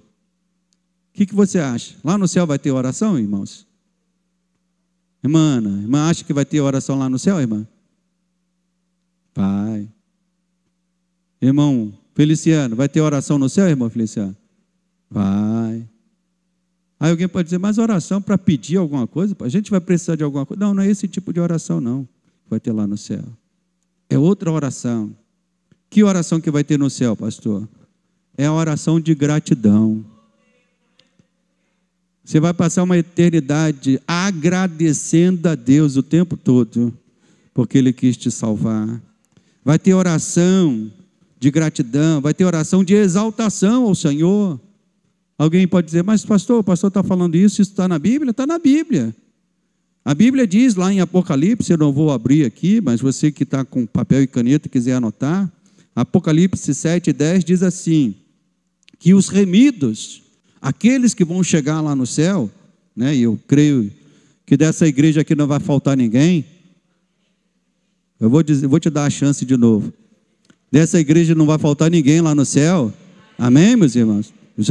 que você acha? Lá no céu vai ter oração, irmãos? Irmã acha que vai ter oração lá no céu, irmã? Pai. Irmão Feliciano, vai ter oração no céu, irmão Feliciano? Vai. Aí alguém pode dizer, mas oração para pedir alguma coisa? A gente vai precisar de alguma coisa? Não, não é esse tipo de oração não, que vai ter lá no céu. É outra oração. Que oração que vai ter no céu, pastor? É a oração de gratidão. Você vai passar uma eternidade agradecendo a Deus o tempo todo, porque Ele quis te salvar. Vai ter oração de gratidão, vai ter oração de exaltação ao Senhor. Alguém pode dizer, mas pastor, o pastor está falando isso está na Bíblia? Está na Bíblia. A Bíblia diz lá em Apocalipse, eu não vou abrir aqui, mas você que está com papel e caneta e quiser anotar, Apocalipse 7:10 diz assim, que os remidos, aqueles que vão chegar lá no céu, né, e eu creio que dessa igreja aqui não vai faltar ninguém, eu vou te dar a chance de novo, dessa igreja não vai faltar ninguém lá no céu, amém, meus irmãos? Os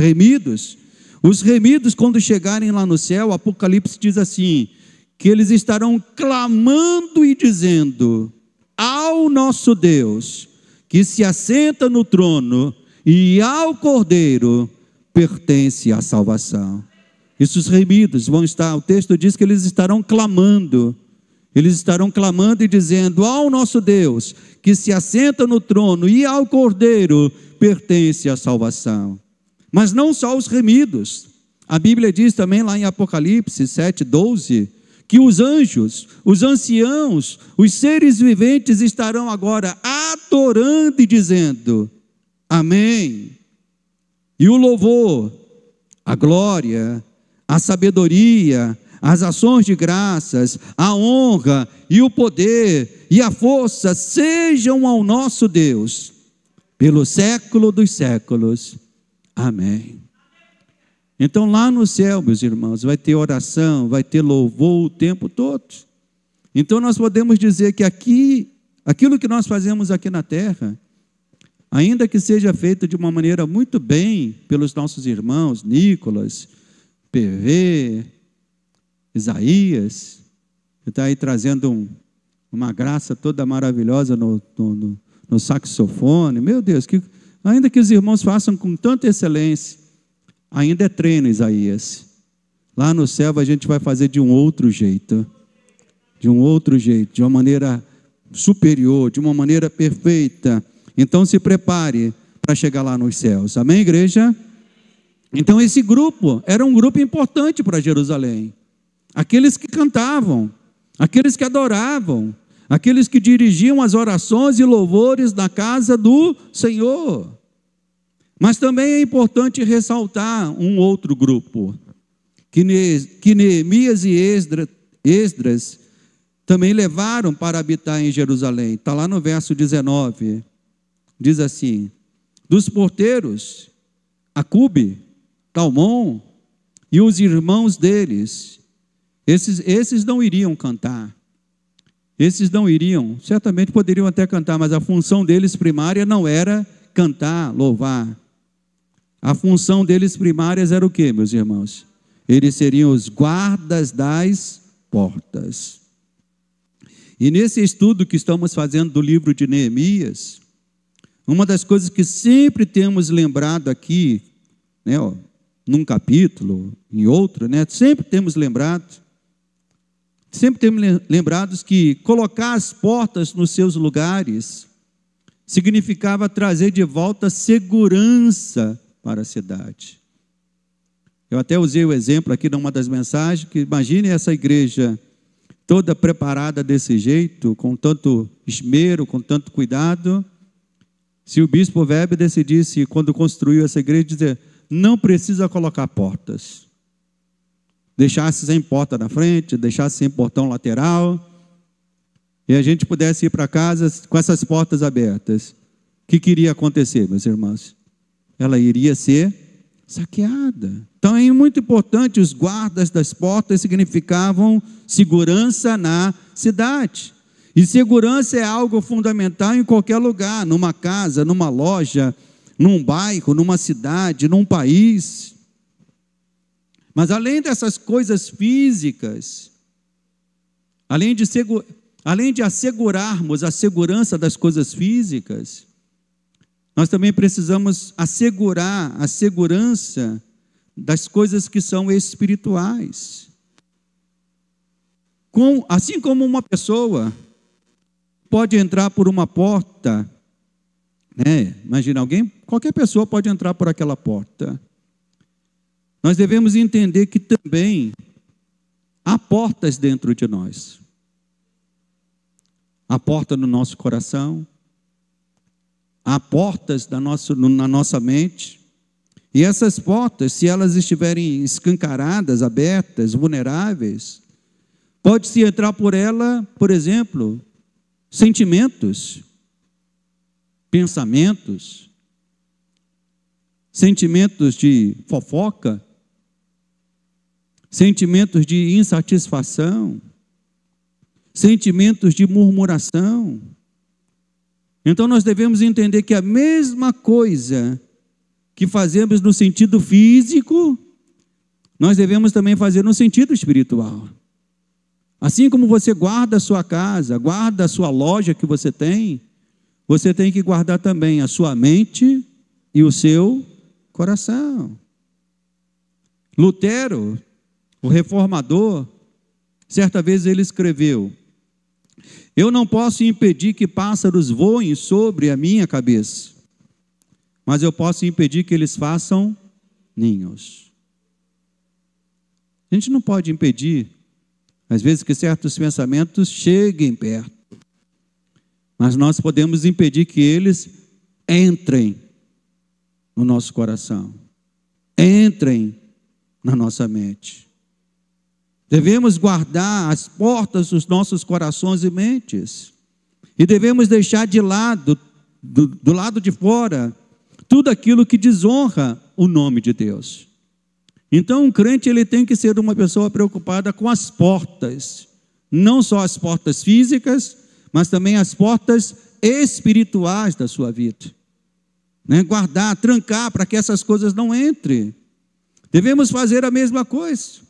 remidos quando chegarem lá no céu, Apocalipse diz assim, que eles estarão clamando e dizendo, ao nosso Deus, que se assenta no trono, e ao Cordeiro pertence a salvação. Esses remidos vão estar, o texto diz que eles estarão clamando e dizendo, ao nosso Deus, que se assenta no trono, e ao Cordeiro pertence a salvação. Mas não só os remidos, a Bíblia diz também lá em Apocalipse 7:12, que os anjos, os anciãos, os seres viventes estarão agora adorando e dizendo, amém. E o louvor, a glória, a sabedoria, as ações de graças, a honra e o poder e a força sejam ao nosso Deus, pelo século dos séculos. Amém. Então lá no céu, meus irmãos, vai ter oração, vai ter louvor o tempo todo. Então nós podemos dizer que aqui, aquilo que nós fazemos aqui na terra, ainda que seja feito de uma maneira muito bem pelos nossos irmãos, Nicolas, PV, Isaías, que está aí trazendo uma graça toda maravilhosa no saxofone, meu Deus, ainda que os irmãos façam com tanta excelência, ainda é treino, Isaías. Lá no céu a gente vai fazer de um outro jeito, de uma maneira superior, de uma maneira perfeita. Então se prepare para chegar lá nos céus, amém, igreja? Então esse grupo era um grupo importante para Jerusalém, aqueles que cantavam, aqueles que adoravam, aqueles que dirigiam as orações e louvores na casa do Senhor. Mas também é importante ressaltar um outro grupo, que Neemias e Esdras também levaram para habitar em Jerusalém. Está lá no verso 19, diz assim, dos porteiros, Acube, Talmon e os irmãos deles, esses não iriam cantar, certamente poderiam até cantar, mas a função deles primária não era cantar, louvar. A função deles primárias era o quê, meus irmãos? Eles seriam os guardas das portas. E nesse estudo que estamos fazendo do livro de Neemias, uma das coisas que sempre temos lembrado aqui, né, num capítulo, em outro, né, sempre temos lembrados que colocar as portas nos seus lugares significava trazer de volta segurança para a cidade. Eu até usei o exemplo aqui numa das mensagens, que imagine essa igreja toda preparada desse jeito, com tanto esmero, com tanto cuidado, se o bispo Weber decidisse, quando construiu essa igreja, dizer, não precisa colocar portas, deixasse sem porta na frente, deixasse sem portão lateral, e a gente pudesse ir para casa com essas portas abertas, o que iria acontecer, meus irmãos? Ela iria ser saqueada. Então é muito importante, os guardas das portas significavam segurança na cidade. E segurança é algo fundamental em qualquer lugar, numa casa, numa loja, num bairro, numa cidade, num país. Mas além dessas coisas físicas, além de assegurarmos a segurança das coisas físicas, nós também precisamos assegurar a segurança das coisas que são espirituais. Assim como uma pessoa pode entrar por uma porta, imagina qualquer pessoa pode entrar por aquela porta. Nós devemos entender que também há portas dentro de nós. Há porta no nosso coração, há portas na nossa mente, e essas portas, se elas estiverem escancaradas, abertas, vulneráveis, pode-se entrar por ela, por exemplo, sentimentos, pensamentos, sentimentos de fofoca, sentimentos de insatisfação, sentimentos de murmuração. Então nós devemos entender que a mesma coisa que fazemos no sentido físico, nós devemos também fazer no sentido espiritual. Assim como você guarda a sua casa, guarda a sua loja que você tem que guardar também a sua mente e o seu coração. Lutero, o reformador, certa vez ele escreveu: eu não posso impedir que pássaros voem sobre a minha cabeça, mas eu posso impedir que eles façam ninhos. A gente não pode impedir, às vezes, que certos pensamentos cheguem perto, mas nós podemos impedir que eles entrem no nosso coração, entrem na nossa mente. Devemos guardar as portas dos nossos corações e mentes, e devemos deixar de lado, do lado de fora, tudo aquilo que desonra o nome de Deus. Então, um crente ele tem que ser uma pessoa preocupada com as portas, não só as portas físicas, mas também as portas espirituais da sua vida. Guardar, trancar, para que essas coisas não entrem. Devemos fazer a mesma coisa.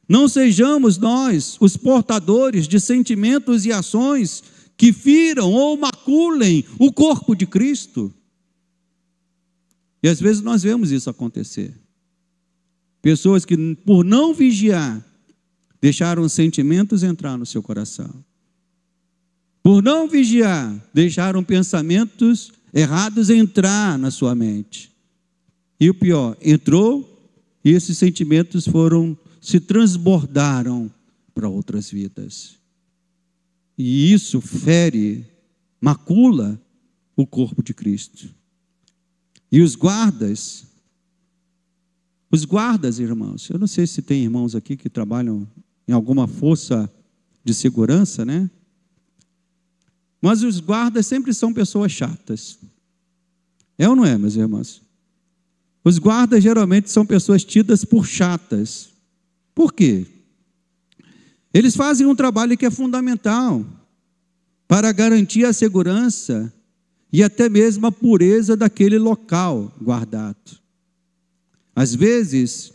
Não sejamos nós os portadores de sentimentos e ações que firam ou maculem o corpo de Cristo. E às vezes nós vemos isso acontecer. Pessoas que, por não vigiar, deixaram sentimentos entrar no seu coração. Por não vigiar, deixaram pensamentos errados entrar na sua mente. E o pior, entrou e esses sentimentos se transbordaram para outras vidas. E isso fere, macula o corpo de Cristo. E os guardas, irmãos, eu não sei se tem irmãos aqui que trabalham em alguma força de segurança, Mas os guardas sempre são pessoas chatas. É ou não é, meus irmãos? Os guardas geralmente são pessoas tidas por chatas. Por quê? Eles fazem um trabalho que é fundamental para garantir a segurança e até mesmo a pureza daquele local guardado. Às vezes,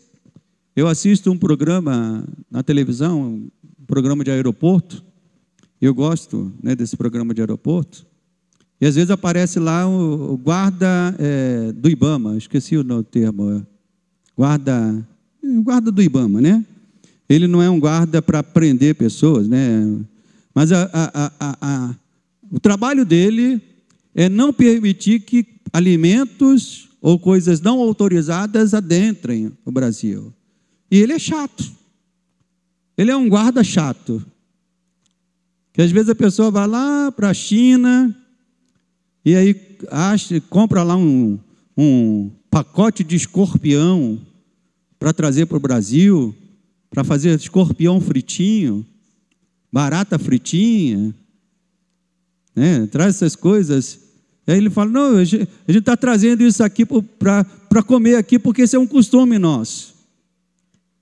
eu assisto um programa na televisão, um programa de aeroporto. Eu gosto desse programa de aeroporto. E às vezes aparece lá o guarda do IBAMA, esqueci o termo, guarda do IBAMA, Ele não é um guarda para prender pessoas, Mas o trabalho dele é não permitir que alimentos ou coisas não autorizadas adentrem o Brasil. E ele é chato. Ele é um guarda chato. Que às vezes a pessoa vai lá para a China e aí compra lá um pacote de escorpião para trazer para o Brasil, para fazer escorpião fritinho, barata fritinha, traz essas coisas. Aí ele fala, não, a gente está trazendo isso aqui para comer aqui, porque esse é um costume nosso.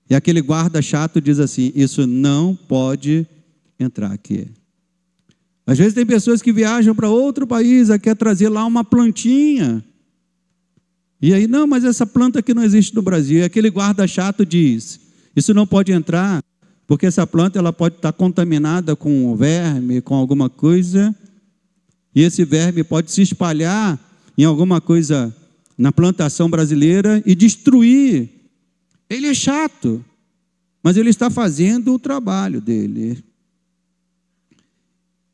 E aquele guarda chato diz assim, isso não pode entrar aqui. Às vezes tem pessoas que viajam para outro país, quer trazer lá uma plantinha. E aí, não, mas essa planta aqui não existe no Brasil. E aquele guarda chato diz, isso não pode entrar, porque essa planta ela pode estar contaminada com verme, com alguma coisa, e esse verme pode se espalhar em alguma coisa na plantação brasileira e destruir Ele é chato, mas ele está fazendo o trabalho dele.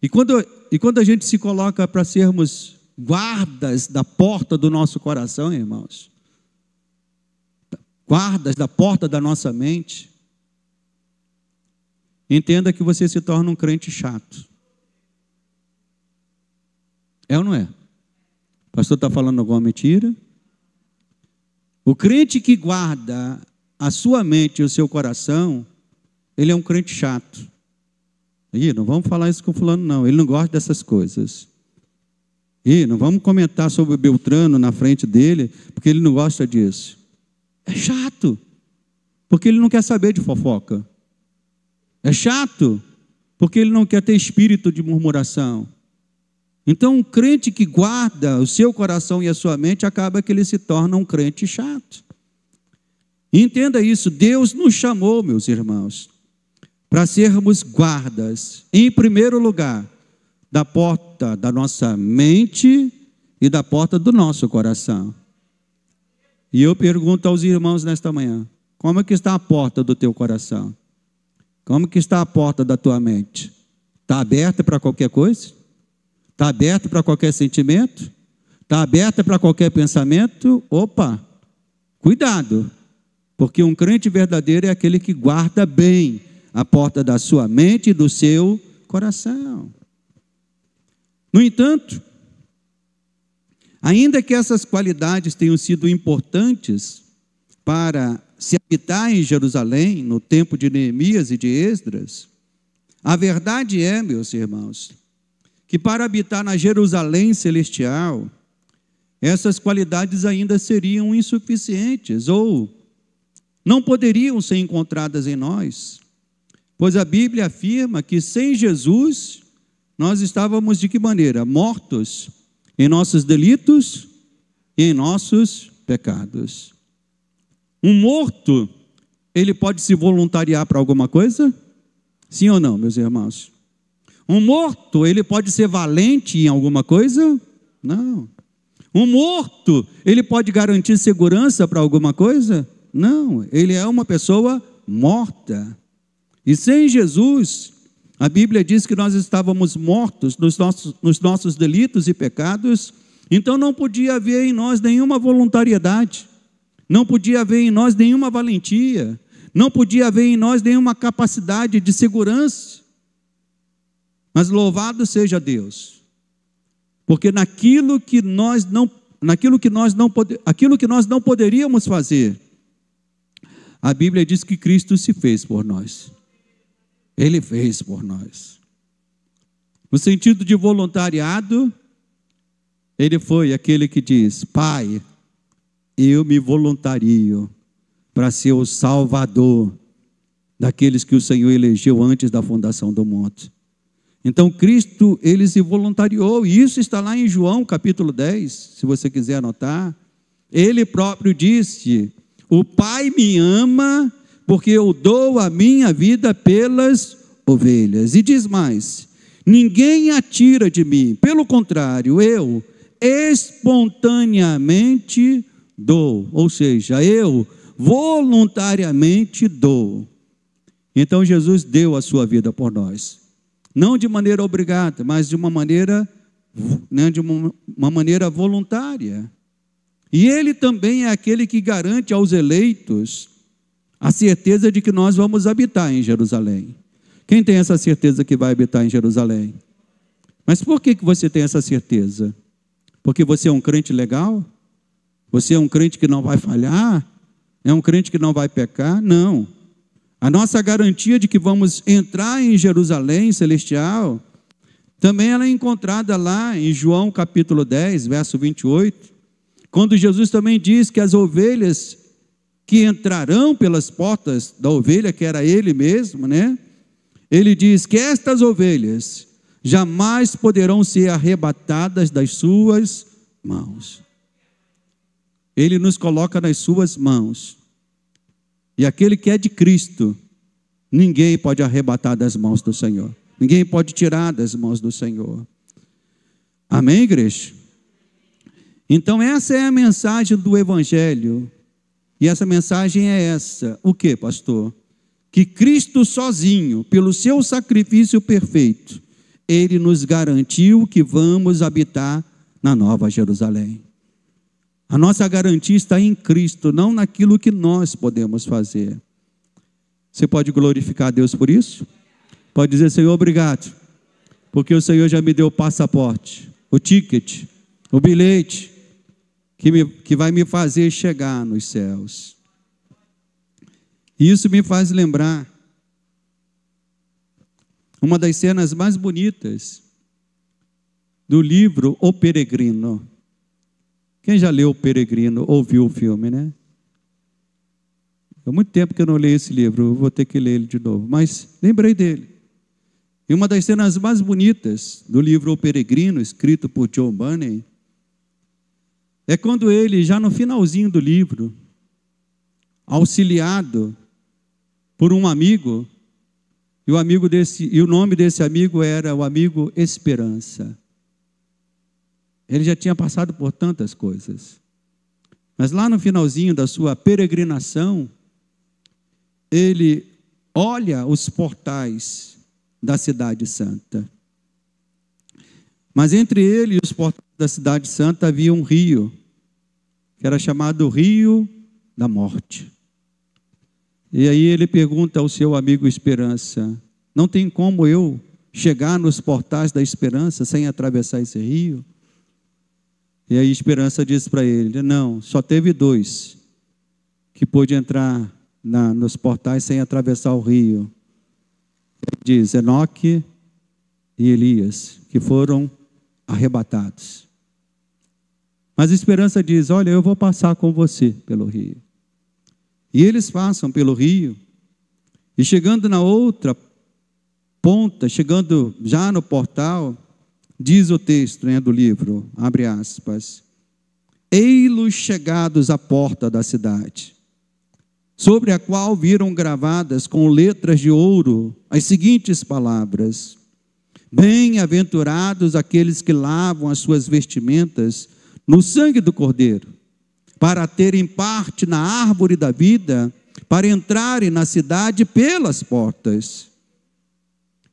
E quando a gente se coloca para sermos guardas da porta do nosso coração, irmãos, guardas da porta da nossa mente, entenda que você se torna um crente chato. É ou não é? O pastor está falando alguma mentira? O crente que guarda a sua mente e o seu coração, ele é um crente chato. E não vamos falar isso com fulano, não. Ele não gosta dessas coisas. E não vamos comentar sobre o Beltrano na frente dele, porque ele não gosta disso. É chato, porque ele não quer saber de fofoca. É chato, porque ele não quer ter espírito de murmuração. Então, um crente que guarda o seu coração e a sua mente, acaba que ele se torna um crente chato. E entenda isso, Deus nos chamou, meus irmãos, para sermos guardas, em primeiro lugar, da porta da nossa mente e da porta do nosso coração. E eu pergunto aos irmãos nesta manhã, como é que está a porta do teu coração? Como que está a porta da tua mente? Está aberta para qualquer coisa? Está aberta para qualquer sentimento? Está aberta para qualquer pensamento? Opa, cuidado, porque um crente verdadeiro é aquele que guarda bem a porta da sua mente e do seu coração. No entanto, ainda que essas qualidades tenham sido importantes para se habitar em Jerusalém, no tempo de Neemias e de Esdras, a verdade é, meus irmãos, que para habitar na Jerusalém celestial, essas qualidades ainda seriam insuficientes, ou não poderiam ser encontradas em nós, pois a Bíblia afirma que sem Jesus, nós estávamos de que maneira? Mortos em nossos delitos e em nossos pecados. Um morto, ele pode se voluntariar para alguma coisa? Sim ou não, meus irmãos? Um morto, ele pode ser valente em alguma coisa? Não. Um morto, ele pode garantir segurança para alguma coisa? Não. Ele é uma pessoa morta. E sem Jesus, a Bíblia diz que nós estávamos mortos nos nossos delitos e pecados, então não podia haver em nós nenhuma voluntariedade, não podia haver em nós nenhuma valentia, não podia haver em nós nenhuma capacidade de segurança. Mas louvado seja Deus, porque aquilo que nós não poderíamos fazer, a Bíblia diz que Cristo se fez por nós. Ele fez por nós. No sentido de voluntariado, ele foi aquele que diz: Pai, eu me voluntario para ser o salvador daqueles que o Senhor elegeu antes da fundação do mundo. Então Cristo, ele se voluntariou, e isso está lá em João capítulo 10, se você quiser anotar. Ele próprio disse: o Pai me ama porque eu dou a minha vida pelas ovelhas. E diz mais: ninguém a tira de mim, pelo contrário, eu espontaneamente dou, ou seja, eu voluntariamente dou. Então Jesus deu a sua vida por nós, não de maneira obrigada, mas de uma maneira voluntária. E ele também é aquele que garante aos eleitos a certeza de que nós vamos habitar em Jerusalém. Quem tem essa certeza que vai habitar em Jerusalém? Mas por que você tem essa certeza? Porque você é um crente legal? Você é um crente que não vai falhar? É um crente que não vai pecar? Não. A nossa garantia de que vamos entrar em Jerusalém celestial, também ela é encontrada lá em João capítulo 10, verso 28, quando Jesus também diz que as ovelhas que entrarão pelas portas da ovelha, que era ele mesmo, né? Ele diz que estas ovelhas jamais poderão ser arrebatadas das suas mãos. Ele nos coloca nas suas mãos. E aquele que é de Cristo, ninguém pode arrebatar das mãos do Senhor. Ninguém pode tirar das mãos do Senhor. Amém, igreja? Então essa é a mensagem do Evangelho. E essa mensagem é essa. O que, pastor? Que Cristo sozinho, pelo seu sacrifício perfeito, Ele nos garantiu que vamos habitar na Nova Jerusalém. A nossa garantia está em Cristo, não naquilo que nós podemos fazer. Você pode glorificar a Deus por isso? Pode dizer: Senhor, obrigado, porque o Senhor já me deu o passaporte, o ticket, o bilhete, que vai me fazer chegar nos céus. E isso me faz lembrar uma das cenas mais bonitas do livro O Peregrino. Quem já leu O Peregrino, ouviu o filme, né? Há muito tempo que eu não leio esse livro, eu vou ter que ler ele de novo, mas lembrei dele. E uma das cenas mais bonitas do livro O Peregrino, escrito por John Bunyan, é quando ele, já no finalzinho do livro, auxiliado por um amigo, e o nome desse amigo era o amigo Esperança. Ele já tinha passado por tantas coisas, mas lá no finalzinho da sua peregrinação, ele olha os portais da Cidade Santa. Mas entre ele e os portais da Cidade Santa havia um rio, que era chamado Rio da Morte. E aí ele pergunta ao seu amigo Esperança: não tem como eu chegar nos portais da Esperança sem atravessar esse rio? E aí Esperança diz para ele: não, só teve dois que pôde entrar nos portais sem atravessar o rio. Ele diz: Enoque e Elias, que foram arrebatados. Mas Esperança diz: olha, eu vou passar com você pelo rio. E eles passam pelo rio, e chegando na outra ponta, chegando já no portal, diz o texto, do livro, abre aspas: ei-los chegados à porta da cidade, sobre a qual viram gravadas com letras de ouro as seguintes palavras: bem-aventurados aqueles que lavam as suas vestimentas no sangue do Cordeiro, para terem parte na árvore da vida, para entrarem na cidade pelas portas.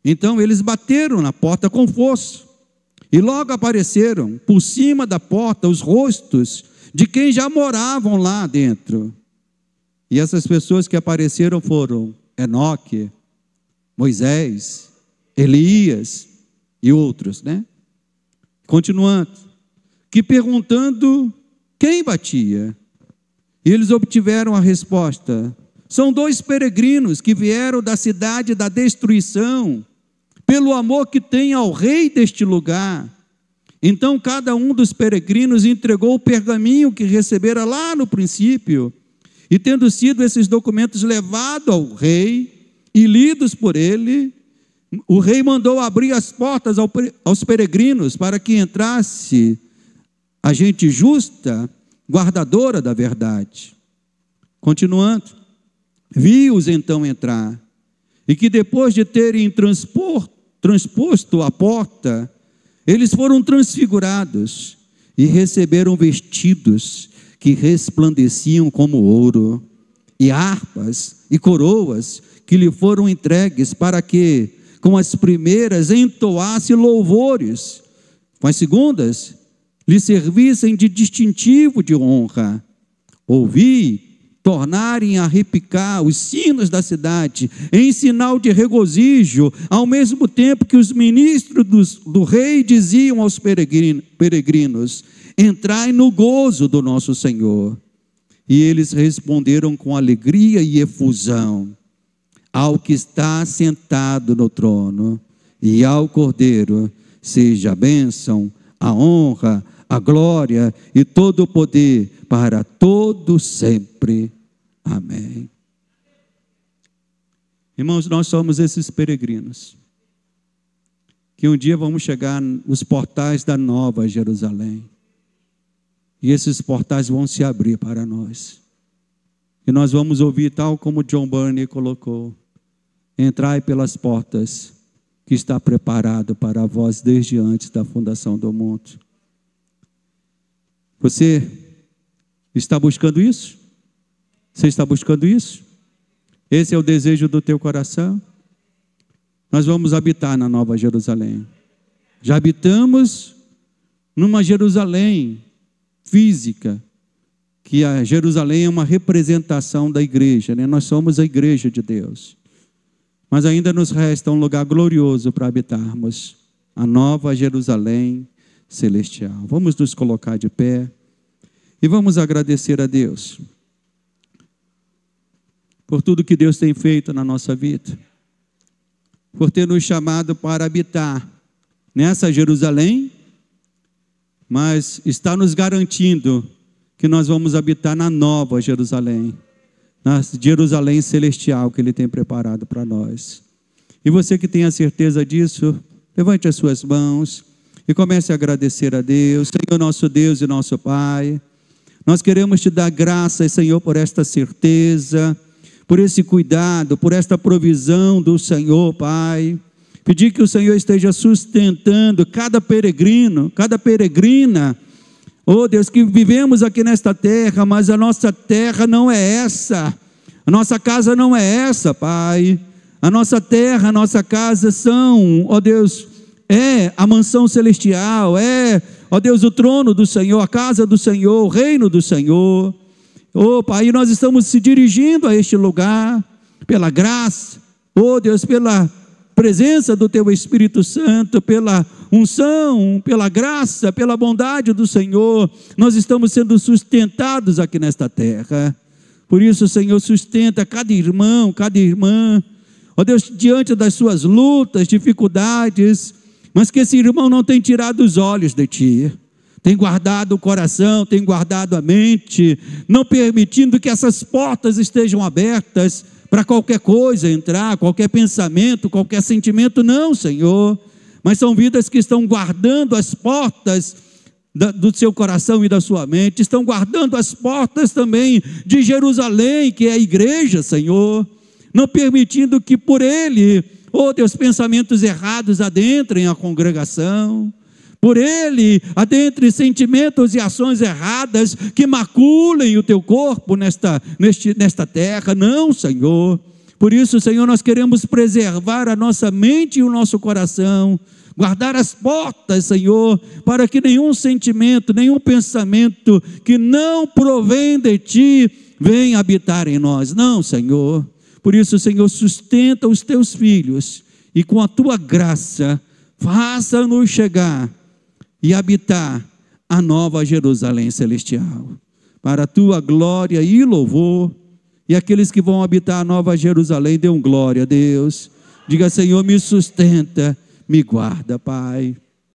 Então eles bateram na porta com força, e logo apareceram por cima da porta os rostos de quem já moravam lá dentro. E essas pessoas que apareceram foram Enoque, Moisés, Elias e outros, Continuando, que perguntando quem batia, e eles obtiveram a resposta: são dois peregrinos que vieram da cidade da destruição, pelo amor que tem ao rei deste lugar. Então cada um dos peregrinos entregou o pergaminho que recebera lá no princípio, e tendo sido esses documentos levados ao rei e lidos por ele, o rei mandou abrir as portas aos peregrinos para que entrasse a gente justa, guardadora da verdade. Continuando, vi-os então entrar, e que depois de terem transposto a porta, eles foram transfigurados e receberam vestidos que resplandeciam como ouro, e harpas e coroas que lhe foram entregues para que, com as primeiras, entoasse louvores, com as segundas, lhe servissem de distintivo de honra. Ouvi tornarem a repicar os sinos da cidade, em sinal de regozijo, ao mesmo tempo que os ministros do rei diziam aos peregrinos: entrai no gozo do nosso Senhor. E eles responderam com alegria e efusão: ao que está sentado no trono e ao Cordeiro seja a bênção, a honra, a glória e todo o poder para todo sempre. Amém. Irmãos, nós somos esses peregrinos que um dia vamos chegar nos portais da Nova Jerusalém, e esses portais vão se abrir para nós, e nós vamos ouvir, tal como John Bunyan colocou: entrai pelas portas que está preparado para vós desde antes da fundação do mundo. Você está buscando isso? Você está buscando isso? Esse é o desejo do teu coração? Nós vamos habitar na Nova Jerusalém. Já habitamos numa Jerusalém física, que a Jerusalém é uma representação da igreja, né? Nós somos a igreja de Deus. Mas ainda nos resta um lugar glorioso para habitarmos, a Nova Jerusalém celestial. Vamos nos colocar de pé e vamos agradecer a Deus por tudo que Deus tem feito na nossa vida, por ter nos chamado para habitar nessa Jerusalém, mas está nos garantindo que nós vamos habitar na Nova Jerusalém, na Jerusalém celestial que Ele tem preparado para nós. E você que tem a certeza disso, levante as suas mãos e comece a agradecer a Deus. Senhor, nosso Deus e nosso Pai, nós queremos te dar graças, Senhor, por esta certeza, por esse cuidado, por esta provisão do Senhor, Pai. Pedir que o Senhor esteja sustentando cada peregrino, cada peregrina. Oh Deus, que vivemos aqui nesta terra, mas a nossa terra não é essa. A nossa casa não é essa, Pai. A nossa terra, a nossa casa são, ó Deus, é a mansão celestial, ó Deus, o trono do Senhor, a casa do Senhor, o reino do Senhor. Oh Pai, nós estamos se dirigindo a este lugar, pela graça, oh Deus, pela presença do Teu Espírito Santo, pela unção, pela graça, pela bondade do Senhor, nós estamos sendo sustentados aqui nesta terra. Por isso, Senhor, sustenta cada irmão, cada irmã, ó Deus, diante das suas lutas, dificuldades, mas que esse irmão não tenha tirado os olhos de Ti, tem guardado o coração, tem guardado a mente, não permitindo que essas portas estejam abertas para qualquer coisa entrar, qualquer pensamento, qualquer sentimento, não, Senhor, mas são vidas que estão guardando as portas do seu coração e da sua mente, estão guardando as portas também de Jerusalém, que é a igreja, Senhor, não permitindo que por ele, oh Deus, pensamentos errados adentrem a congregação, por ele adentre sentimentos e ações erradas que maculem o teu corpo nesta terra, não, Senhor. Por isso, Senhor, nós queremos preservar a nossa mente e o nosso coração, guardar as portas, Senhor, para que nenhum sentimento, nenhum pensamento que não provém de Ti venha habitar em nós, não, Senhor. Por isso, Senhor, sustenta os Teus filhos e com a Tua graça, faça-nos chegar e habitar a Nova Jerusalém celestial, para a Tua glória e louvor. E aqueles que vão habitar a Nova Jerusalém, dêem glória a Deus. Diga, Senhor, me sustenta, me guarda, Pai.